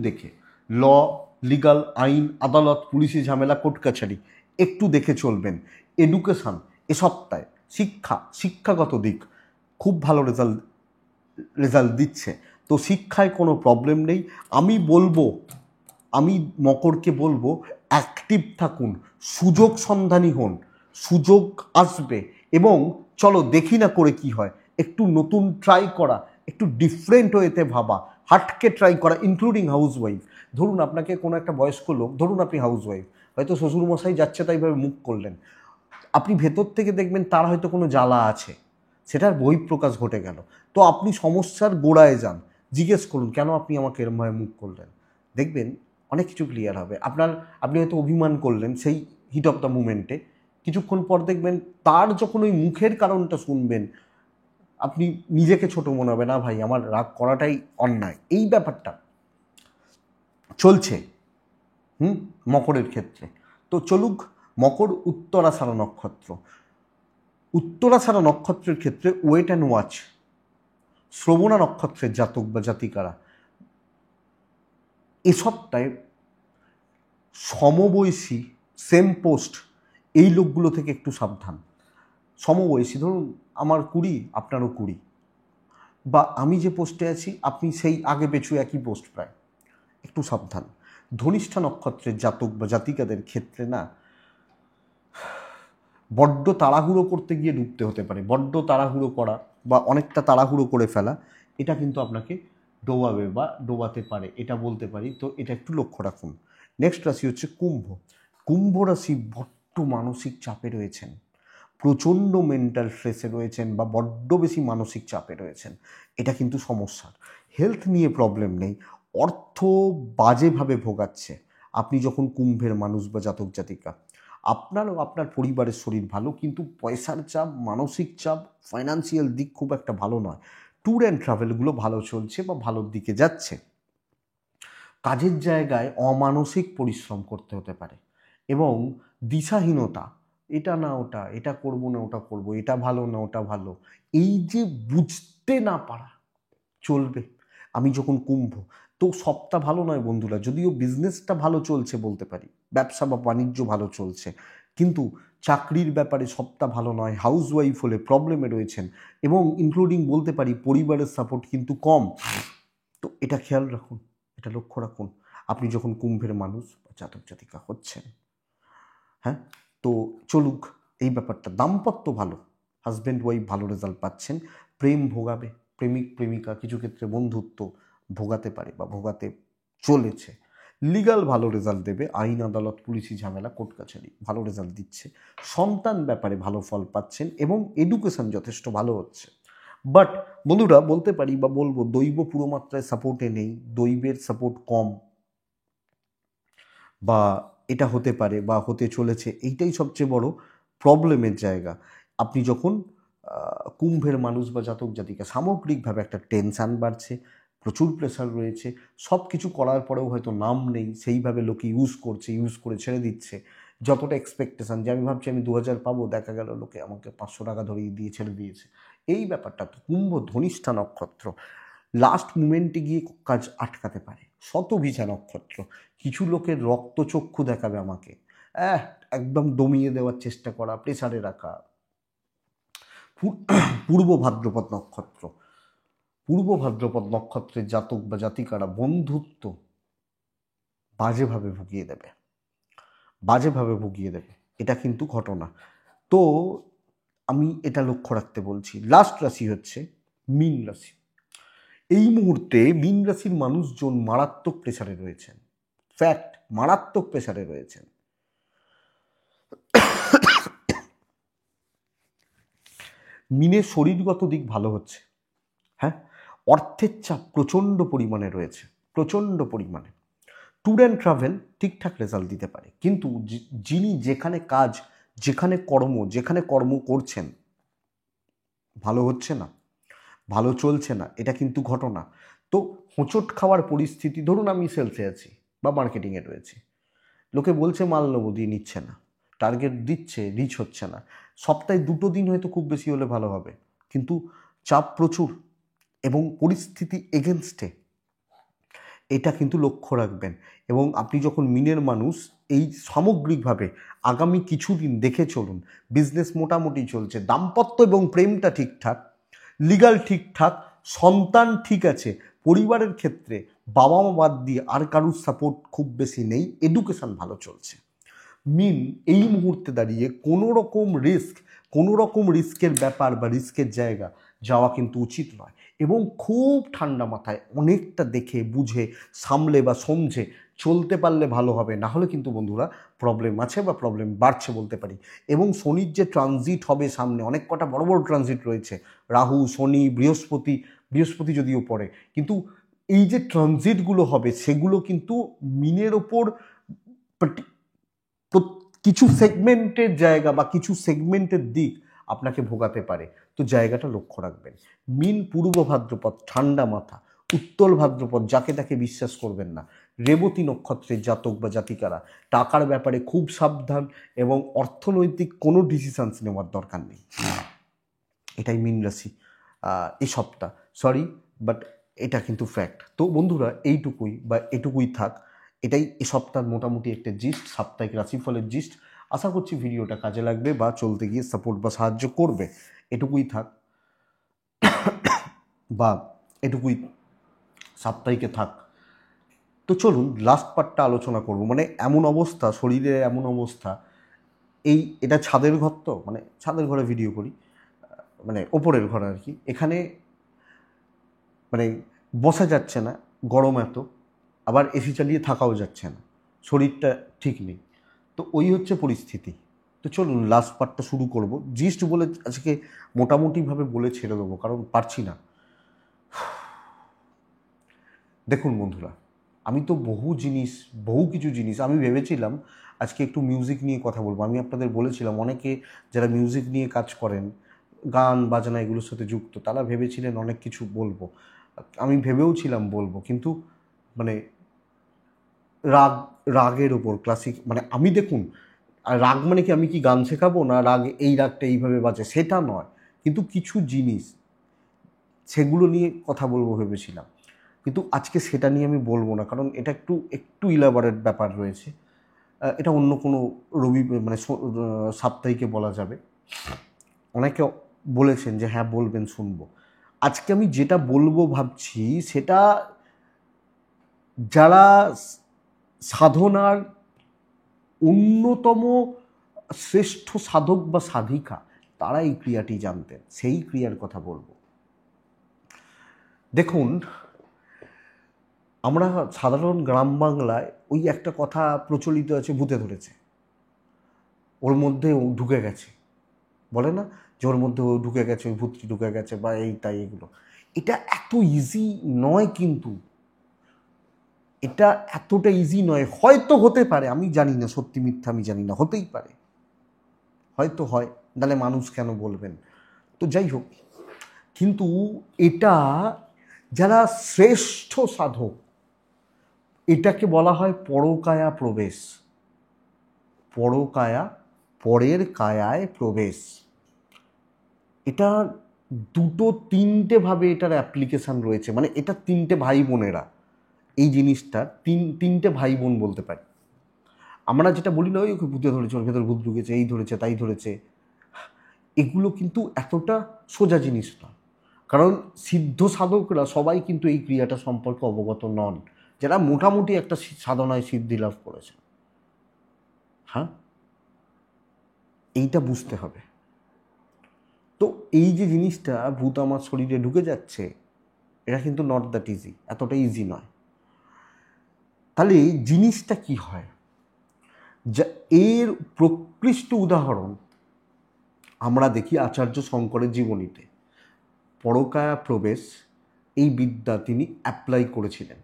দেখে ল, লিগাল, আইন, আদালত, পুলিশি ঝামেলা, কোর্ট কাছারি একটু দেখে চলবেন। এডুকেশান এ সপ্তাহে শিক্ষাগত দিক খুব ভালো রেজাল্ট দিচ্ছে, তো শিক্ষায় কোনো প্রবলেম নেই। আমি মকরকে বলবো অ্যাক্টিভ থাকুন, সুযোগ সন্ধানী হন, সুযোগ আসবে। এবং চলো দেখি না করে কি হয়, একটু নতুন ট্রাই করা, একটু ডিফারেন্ট ওয়েতে ভাবা, হাটকে ট্রাই করা, ইনক্লুডিং হাউসওয়াইফ। ধরুন আপনাকে কোনো একটা বয়স্ক লোক, ধরুন আপনি হাউসওয়াইফ, হয়তো শ্বশুরমশাই যাচ্ছে তাইভাবে মুখ করলেন, আপনি ভেতর থেকে দেখবেন তার হয়তো কোনো জ্বালা আছে, সেটার বহিঃপ্রকাশ ঘটে গেল। তো আপনি সমস্যার গোড়ায় যান, জিজ্ঞেস করুন কেন আপনি আমাকে এরমভাবে মুখ করলেন, দেখবেন অনেক কিছু ক্লিয়ার হবে। আপনি হয়তো অভিমান করলেন সেই হিট অফ দ্য মুমেন্টে, কিছুক্ষণ পর দেখবেন তার যখন ওই মুখের কারণটা শুনবেন, আপনি নিজেকে ছোট মনে হবে, না ভাই আমার রাগ করাটাই অন্যায়। এই ব্যাপারটা চলছে মকরের ক্ষেত্রে। তো চলুক, মকর উত্তরাষাঢ়া নক্ষত্র। উত্তরাষাঢ়া নক্ষত্রের ক্ষেত্রে ওয়েট অ্যান্ড ওয়াচ। শ্রবণা নক্ষত্রের জাতক বা জাতিকারা এ সপ্তাহে সমবয়সী, সেম পোস্ট, এই লোকগুলো থেকে একটু সাবধান। সমবয়সী, ধরুন আমার 20, আপনারও 20, বা আমি যে পোস্টে আছি আপনি সেই আগে পেছু একই পোস্ট প্রায়, একটু সাবধান। ধনিষ্ঠা নক্ষত্রের জাতক বা জাতিকাদের ক্ষেত্রে না বড্ড তাড়াহুড়ো করতে গিয়ে ডুবতে হতে পারে। বড্ড তাড়াহুড়ো করা বা অনেকটা তাড়াহুড়ো করে ফেলা, এটা কিন্তু আপনাকে ডোবাবে বা ডোবাতে পারে, এটা বলতে পারি। তো এটা একটু লক্ষ্য রাখুন। নেক্সট রাশি হচ্ছে কুম্ভ। কুম্ভ রাশি বড্ড মানসিক চাপে রয়েছেন, প্রচণ্ড মেন্টাল স্ট্রেসে রয়েছেন বা বড্ড বেশি মানসিক চাপে রয়েছেন, এটা কিন্তু সমস্যার। হেলথ নিয়ে প্রবলেম নেই, অর্থ বাজেভাবে ভোগাচ্ছে। আপনি যখন কুম্ভের মানুষ বা জাতক জাতিকা, আপনারও আপনার পরিবারের শরীর ভালো, কিন্তু পয়সার চাপ, মানসিক চাপ, ফাইন্যান্সিয়াল দিক খুব একটা ভালো নয়। ট্যুর অ্যান্ড ট্রাভেলগুলো ভালো চলছে বা ভালোর দিকে যাচ্ছে। কাজের জায়গায় অমানসিক পরিশ্রম করতে হতে পারে এবং দিশাহীনতা, এটা না ওটা, এটা করব না ওটা করব, এটা ভালো না ওটা ভালো, এই যে বুঝতে না পারা চলবে। আমি যখন কুম্ভ, তো সবটা ভালো নয় বন্ধুরা, যদিও বিজনেসটা ভালো চলছে বলতে পারি, ব্যবসা বা বাণিজ্য ভালো চলছে, কিন্তু চাকরির ব্যাপারে সবটা ভালো নয়। হাউসওয়াইফ হলে প্রবলেমে রয়েছেন এবং ইনক্লুডিং বলতে পারি পরিবারের সাপোর্ট কিন্তু কম। তো এটা খেয়াল রাখুন, এটা লক্ষ্য রাখুন আপনি যখন কুম্ভের মানুষ বা জাতক জাতিকা হচ্ছেন। হ্যাঁ, তো চলুক এই ব্যাপারটা। দাম্পত্য ভালো, হাজব্যান্ড ওয়াইফ ভালো রেজাল্ট পাচ্ছেন, প্রেম ভোগাবে, প্রেমিক প্রেমিকা কিছু ক্ষেত্রে বন্ধুত্ব ভোগাতে পারে বা ভোগাতে চলেছে। লিগাল ভালো রেজাল্ট দেবে, আইন আদালত, পুলিশি ঝামেলা, কোর্ট কাছারি ভালো রেজাল্ট দিচ্ছে। সন্তান ব্যাপারে ভালো ফল পাচ্ছেন এবং এডুকেশন যথেষ্ট ভালো হচ্ছে। বাট বন্ধুরা বলতে পারি বা বলবো দৈব পুরো মাত্রায় সাপোর্টে নেই, দৈবের সাপোর্ট কম, বা এটা হতে পারে বা হতে চলেছে, এইটাই সবচেয়ে বড় প্রবলেমের জায়গা। আপনি যখন কুম্ভের মানুষ বা জাতক জাতিকা, সামগ্রিকভাবে একটা টেনশান বাড়ছে, প্রচুর প্রেশার রয়েছে, সব কিছু করার পরেও হয়তো নাম নেই, সেইভাবে লোকে ইউজ করে ছেড়ে দিচ্ছে। যতটা এক্সপেকটেশান যে আমি ভাবছি আমি 2000 পাবো, দেখা গেল লোকে আমাকে 500 টাকা ধরিয়ে দিয়ে ছেড়ে দিয়েছে। এই ব্যাপারটা তো কুম্ভ ধনিষ্ঠা নক্ষত্র, লাস্ট মুমেন্টে গিয়ে কাজ আটকাতে পারে। শতভিজা নক্ষত্র, কিছু লোকের রক্তচক্ষু দেখাবে আমাকে, একদম দমিয়ে দেওয়ার চেষ্টা করা, প্রেসারে রাখা। পূর্ব ভাদ্রপদ নক্ষত্র, পূর্ব ভাদ্রপদ নক্ষত্রের জাতক বা জাতিকারা বন্ধুত্ব বাজেভাবে ভুগিয়ে দেবে। বাজেভাবে ভুগিয়ে দেবে, এটা কিন্তু ঘটনা। তো আমি এটা লক্ষ্য রাখতে বলছি। লাস্ট রাশি হচ্ছে মীন রাশি। এই মুহূর্তে মীন রাশির মানুষজন মারাত্মক প্রেসারে রয়েছেন, ফ্যাক্ট, মারাত্মক প্রেসারে রয়েছেন। মিনের শরীরগত দিক ভালো হচ্ছে, হ্যাঁ, অর্থের চাপ প্রচণ্ড পরিমাণে রয়েছে, প্রচণ্ড পরিমাণে। ট্যুর অ্যান্ড ট্রাভেল ঠিকঠাক রেজাল্ট দিতে পারে, কিন্তু যিনি যেখানে কাজ, যেখানে কর্ম করছেন ভালো হচ্ছে না, ভালো চলছে না, এটা কিন্তু ঘটনা। তো হোঁচট খাওয়ার পরিস্থিতি, ধরুন আমি সেলসে আছি বা মার্কেটিংয়ে রয়েছি, লোকে বলছে মাল নেবো, দিয়ে নিচ্ছে না, টার্গেট দিচ্ছে, রিচ হচ্ছে না, সপ্তাহে 2 দিন হয়তো খুব বেশি হলে ভালো হবে, কিন্তু চাপ প্রচুর এবং পরিস্থিতি এগেনস্টে, এটা কিন্তু লক্ষ্য রাখবেন। এবং আপনি যখন মিনের মানুষ, এই সামগ্রিকভাবে আগামী কিছুদিন দেখে চলুন, বিজনেস মোটামুটি চলছে, দাম্পত্য এবং প্রেমটা ঠিকঠাক, লিগাল ঠিকঠাক, সন্তান ঠিক আছে, পরিবারের ক্ষেত্রে বাবা মা বাদ দিয়ে আর কারুর সাপোর্ট খুব বেশি নেই, এডুকেশন ভালো চলছে। মিন এই মুহূর্তে দাঁড়িয়ে কোনো রকম রিস্কের ব্যাপার বা রিস্কের জায়গা যাওয়া কিন্তু উচিত নয়, এবং খুব ঠান্ডা মাথায় অনেকটা দেখে বুঝে সামলে বা সমঝে চলতে পারলে ভালো হবে। না হলে কিন্তু বন্ধুরা প্রবলেম আছে বা প্রবলেম বাড়ছে বলতে পারি। এবং শনির যে ট্রানজিট হবে সামনে, অনেক কটা বড় বড় ট্রানজিট রয়েছে, রাহু, শনি, বৃহস্পতি যদিও পড়ে, কিন্তু এই যে ট্রানজিটগুলো হবে সেগুলো কিন্তু মিনের ওপর কিছু সেগমেন্টের জায়গা বা কিছু সেগমেন্টের দিক আপনাকে ভোগাতে পারে। তো জায়গাটা লক্ষ্য রাখবেন। মিন পূর্ব ভাদ্রপদ, ঠান্ডা মাথা, উত্তর ভাদ্রপদ, যাকে তাকে বিশ্বাস করবেন না, রেবতী নক্ষত্রের জাতক বা জাতিকারা টাকার ব্যাপারে খুব সাবধান, এবং অর্থনৈতিক কোনো ডিসিশনস নেওয়ার দরকার নেই। এটাই মীন রাশি এই সপ্তাহ, সরি বাট এটা কিন্তু ফ্যাক্ট। তো বন্ধুরা এটুকুই থাক, এটাই এ সপ্তাহের মোটামুটি একটা জিস্ট, সাপ্তাহিক রাশিফলের জিস্ট। আশা করছি ভিডিওটা কাজে লাগবে বা চলতে গিয়ে সাপোর্ট বা সাহায্য করবে। এটুকুই থাক, বা এটুকুই সাপ্তাহিকে থাক। তো চলুন লাস্ট পার্টটা আলোচনা করব। মানে এমন অবস্থা, শরীরে এমন অবস্থা, এটা ছাদের ঘর, তো মানে ছাদের ঘরে ভিডিও করি, মানে ওপরের ঘরে আর কি, এখানে মানে বসা যাচ্ছে না, গরম এত, আবার এসি চালিয়ে থাকাও যাচ্ছে না, শরীরটা ঠিক নেই। তো ওই হচ্ছে পরিস্থিতি। তো চলুন লাস্ট পার্টটা শুরু করব। জিস্ট বলে আজকে মোটামুটিভাবে বলে ছেড়ে দেবো, কারণ পারছি না। দেখুন বন্ধুরা, আমি তো বহু কিছু জিনিস আমি ভেবেছিলাম আজকে একটু মিউজিক নিয়ে কথা বলবো। আমি আপনাদের বলেছিলাম অনেকে যারা মিউজিক নিয়ে কাজ করেন, গান বাজনা এগুলোর সাথে যুক্ত, তারা ভেবেছিলেন অনেক কিছু বলবো, আমি ভেবেও ছিলাম বলবো, কিন্তু মানে রাগের ওপর ক্লাসিক, মানে আমি দেখুন, আর রাগ মানে কি আমি কি গান শেখাবো না, এই রাগটা এইভাবে বাজে সেটা নয়, কিন্তু কিছু জিনিস সেগুলো নিয়ে কথা বলবো ভেবেছিলাম, কিন্তু আজকে সেটা নিয়ে আমি বলবো না, কারণ এটা একটু ইলাবরেট ব্যাপার রয়েছে। এটা অন্য কোনো মানে সাপ্তাহিকে বলা যাবে। অনেকে বলেছেন যে হ্যাঁ বলবেন, শুনবো। আজকে আমি যেটা বলবো ভাবছি সেটা যারা সাধনার অন্যতম শ্রেষ্ঠ সাধক বা সাধিকা, তারা এই ক্রিয়াটি জানতেন, সেই ক্রিয়ার কথা বলবো। দেখুন, আমরা সাধারণ গ্রাম বাংলায় ওই একটা কথা প্রচলিত আছে, ভূতে ধরেছে, ওর মধ্যে ও ঢুকে গেছে, বলে না যে ওর মধ্যে ও ঢুকে গেছে, ওই ভূতটি ঢুকে গেছে বা এই তাই, এগুলো এটা এত ইজি নয়, কিন্তু এটা এতটা ইজি নয়। হয়তো হতে পারে, আমি জানি না, সত্যি মিথ্যা আমি জানি না, হতেই পারে, হয়তো হয়, নাহলে মানুষ কেন বলবেন। তো যাই হোক, কিন্তু এটা যারা শ্রেষ্ঠ সাধক, এটাকে বলা হয় পরকায়া প্রবেশ। পরকায়া, পরের কায়ায় প্রবেশ। এটা তিনটে ভাবে এটার অ্যাপ্লিকেশান রয়েছে, মানে এটা তিনটে ভাই বোনেরা, এই জিনিসটা তিনটে ভাই বোন বলতে পারি। আমরা যেটা বলি না, ওই ওকে ভূতে ধরেছে, ওর ভেতর ভূত ঢুকেছে, এই ধরেছে তাই ধরেছে, এগুলো কিন্তু এতটা সোজা জিনিস না, কারণ সিদ্ধ সাধকরা সবাই কিন্তু এই ক্রিয়াটা সম্পর্কে অবগত নন, যারা মোটামুটি একটা সাধনায় সিদ্ধি লাভ করেছে। হ্যাঁ, এইটা বুঝতে হবে। তো এই যে জিনিসটা ভূত আমার শরীরে ঢুকে যাচ্ছে, এটা কিন্তু নট দ্যাট ইজি, এতটা ইজি নয়। তাহলে জিনিসটা কি হয়, যা এর প্রকৃষ্ট উদাহরণ আমরা দেখি আচার্য শঙ্করের জীবনীতে। পরকায়া প্রবেশ এই বিদ্যা তিনি অ্যাপ্লাই করেছিলেন।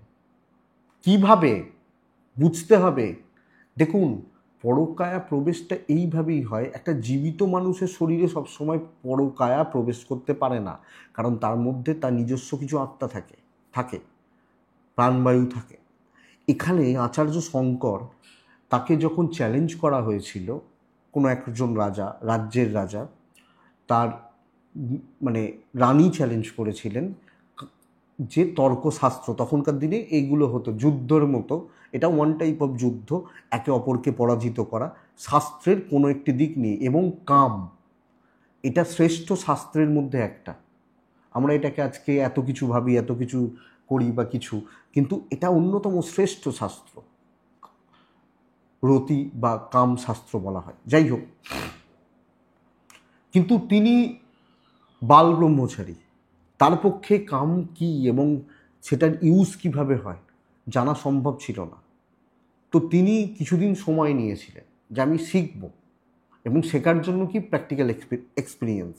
কিভাবে বুঝতে হবে, দেখুন পরকায়া প্রবেশটা এইভাবেই হয়। একটা জীবিত মানুষের শরীরে সবসময় পরকায়া প্রবেশ করতে পারে না, কারণ তার মধ্যে তার নিজস্ব কিছু আত্মা থাকে প্রাণবায়ু থাকে। এখানে আচার্য শঙ্কর, তাকে যখন চ্যালেঞ্জ করা হয়েছিল কোনো একজন রাজ্যের রাজা, তার মানে রানী চ্যালেঞ্জ করেছিলেন যে তর্কশাস্ত্র, তখনকার দিনে এইগুলো হতো যুদ্ধের মতো, এটা ওয়ান টাইপ অফ যুদ্ধ, একে অপরকে পরাজিত করা শাস্ত্রের কোনো একটি দিক নিয়ে, এবং কাম, এটা শ্রেষ্ঠ শাস্ত্রের মধ্যে একটা। আমরা এটাকে আজকে এত কিছু ভাবি, এত কিছু করি বা কিছু, কিন্তু এটা অন্যতম শ্রেষ্ঠ শাস্ত্র, রতি বা কাম শাস্ত্র বলা হয়। যাই হোক, কিন্তু তিনি বাল ব্রহ্মচারী, তার পক্ষে কাম কি এবং সেটার ইউজ কিভাবে হয় জানা সম্ভব ছিল না। তো তিনি কিছুদিন সময় নিয়েছিলেন যে আমি শিখব, এবং শেখার জন্য কি প্র্যাকটিক্যাল এক্সপিরিয়েন্স।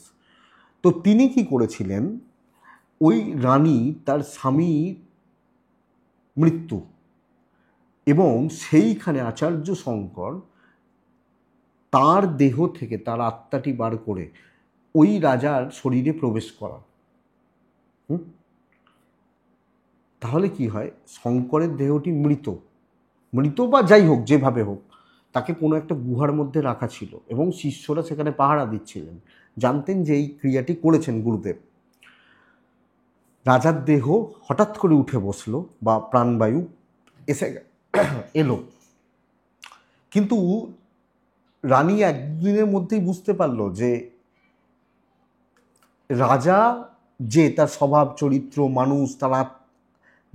তো তিনি কি করেছিলেন, ওই রানী তার স্বামীর মৃত্যু, এবং সেইখানে আচার্য শঙ্কর তার দেহ থেকে তার আত্মাটি বার করে ওই রাজার শরীরে প্রবেশ করা। তাহলে কি হয়, শঙ্করের দেহটি মৃত বা যাই হোক, যেভাবে হোক, তাকে কোনো একটা গুহার মধ্যে রাখা ছিল, এবং শিষ্যরা সেখানে পাহারা দিচ্ছিলেন, জানতেন যে এই ক্রিয়াটি করেছেন গুরুদেব। রাজার দেহ হঠাৎ করে উঠে বসলো, বা প্রাণবায়ু এসে এলো, কিন্তু রানী একদিনের মধ্যেই বুঝতে পারলো যে রাজা যে তার স্বভাব চরিত্র, মানুষ, তার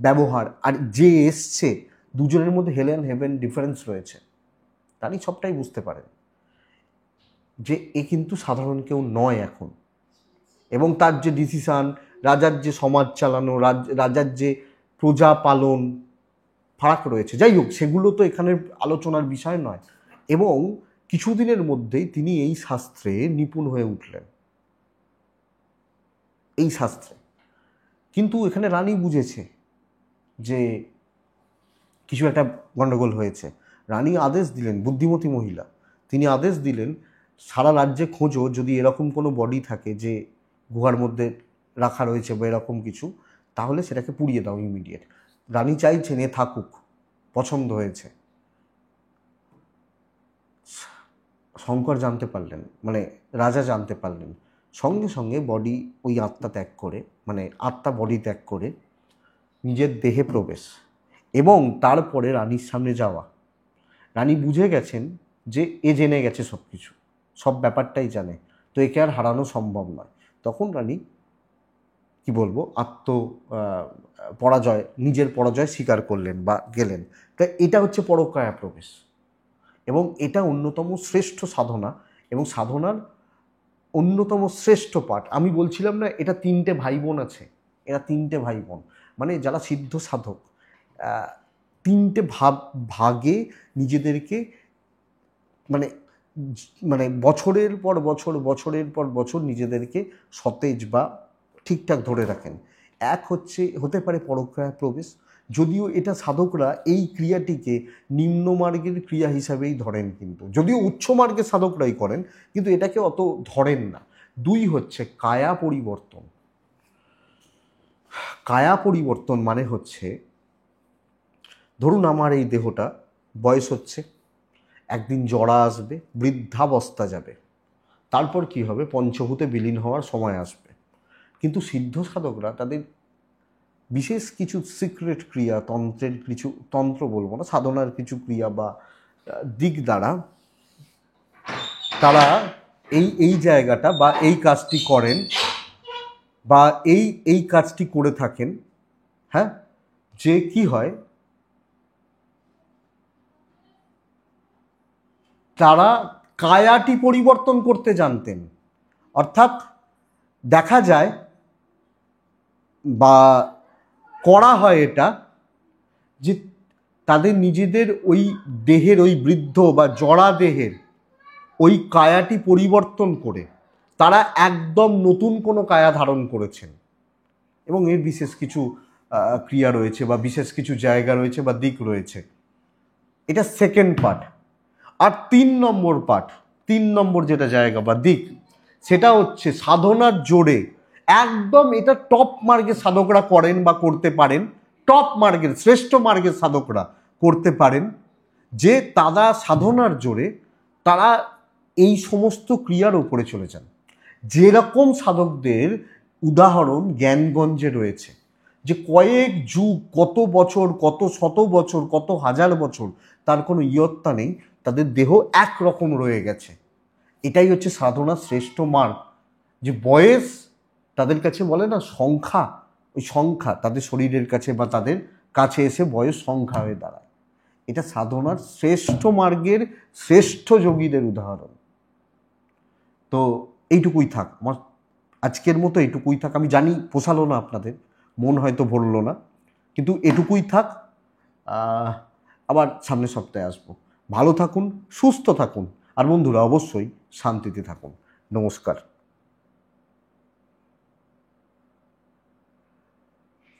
ব্যবহার, আর যে এসছে, দুজনের মধ্যে হেল অ্যান্ড হেভেন ডিফারেন্স রয়েছে। রানী সবটাই বুঝতে পারেন যে এ কিন্তু সাধারণ কেউ নয় এখন, এবং তার যে ডিসিশান, রাজার যে সমাজ চালানো, রাজার যে প্রজা পালন, ফারাক রয়েছে। যাই হোক, সেগুলো তো এখানের আলোচনার বিষয় নয়। এবং কিছুদিনের মধ্যেই তিনি এই শাস্ত্রে নিপুণ হয়ে উঠলেন, এই শাস্ত্রে। কিন্তু এখানে রানী বুঝেছে যে কিছু একটা গণ্ডগোল হয়েছে। রানী আদেশ দিলেন, বুদ্ধিমতী মহিলা, তিনি আদেশ দিলেন সারা রাজ্যে খোঁজো, যদি এরকম কোনো বডি থাকে যে গুহার মধ্যে রাখা রয়েছে বা এরকম কিছু, তাহলে সেটাকে পুড়িয়ে দাও ইমিডিয়েট। রানী চাইছেন এ থাকুক, পছন্দ হয়েছে। শঙ্কর জানতে পারলেন, মানে রাজা জানতে পারলেন, সঙ্গে সঙ্গে বডি ওই আত্মা ত্যাগ করে, মানে আত্মা বডি ত্যাগ করে নিজের দেহে প্রবেশ, এবং তারপরে রানীর সামনে যাওয়া। রানী বুঝে গেছেন যে এ জেনে গেছে সব কিছু, সব ব্যাপারটাই জানে, তো একে আর হারানো সম্ভব নয়। তখন রানী কি বলবো, নিজের পরাজয় স্বীকার করলেন বা গেলেন। তাই এটা হচ্ছে পরকায়া প্রবেশ, এবং এটা অন্যতম শ্রেষ্ঠ সাধনা, এবং সাধনার অন্যতম শ্রেষ্ঠ পাঠ। আমি বলছিলাম না, এটা তিনটে ভাই বোন আছে, এরা তিনটে ভাই বোন, মানে যারা সিদ্ধ সাধক, তিনটে ভাগে নিজেদেরকে, মানে মানে বছরের পর বছর নিজেদেরকে সতেজ বা ঠিকঠাক ধরে রাখেন। এক হতে পারে পরকায়া প্রবেশ, যদিও এটা সাধকরা এই ক্রিয়াটিকে নিম্নমার্গের ক্রিয়া হিসাবেই ধরেন, কিন্তু যদিও উচ্চ মার্গের সাধকরাই করেন, কিন্তু এটাকে অত ধরেন না। দুই হচ্ছে কায়া পরিবর্তন। কায়া পরিবর্তন মানে হচ্ছে, ধরুন আমার এই দেহটা বয়স হচ্ছে, একদিন জরা আসবে, বৃদ্ধাবস্থা যাবে, তারপর কি হবে, পঞ্চভূতে বিলীন হওয়ার সময় আসবে। কিন্তু সিদ্ধ সাধকরা তাদের বিশেষ কিছু সিক্রেট ক্রিয়া, তন্ত্র বলবো না, সাধনার কিছু ক্রিয়া বা দিক দ্বারা তারা এই জায়গাটা বা এই কাজটি করেন, বা এই কাজটি করে থাকেন। হ্যাঁ, যে কি হয়, তারা কায়াটি পরিবর্তন করতে জানতেন। অর্থাৎ দেখা যায় বা করা হয় এটা যে তাদের নিজেদের ওই দেহের ওই বৃদ্ধ বা জড়া দেহের ওই কায়াটি পরিবর্তন করে তারা একদম নতুন কোনো কায়া ধারণ করেছেন, এবং এর বিশেষ কিছু ক্রিয়া রয়েছে বা বিশেষ কিছু জায়গা রয়েছে বা দিক রয়েছে। এটা সেকেন্ড পার্ট। আর 3 নম্বর যেটা জায়গা বা দিক, সেটা হচ্ছে সাধনার জোরে একদম এটা টপ মার্গের সাধকরা করেন বা করতে পারেন, টপ মার্গের শ্রেষ্ঠ মার্গের সাধকরা করতে পারেন, যে তারা সাধনার জোরে তারা এই সমস্ত ক্রিয়ার উপরে চলে যান। যেরকম সাধকদের উদাহরণ জ্ঞানগঞ্জে রয়েছে, যে কয়েক যুগ, কত বছর, কত শত বছর, কত হাজার বছর তার কোনো ইয়ত্তা নেই, তাদের দেহ একরকম রয়ে গেছে। এটাই হচ্ছে সাধনার শ্রেষ্ঠ মার্গ। যে বয়স তাদের কাছে বলে না সংখ্যা, ওই সংখ্যা তাদের শরীরের কাছে বা তাদের কাছে এসে বয়স সংখ্যা হয়ে দাঁড়ায়। এটা সাধনার শ্রেষ্ঠ মার্গের শ্রেষ্ঠ যোগীদের উদাহরণ। তো এইটুকুই থাক, আমার আজকের মতো এইটুকুই থাক। আমি জানি পোষালো না আপনাদের, মন হয়তো ভরল না, কিন্তু এটুকুই থাক। আবার সামনের সপ্তাহে আসবো। ভালো থাকুন, সুস্থ থাকুন, আর বন্ধুরা অবশ্যই শান্তিতে থাকুন। নমস্কার।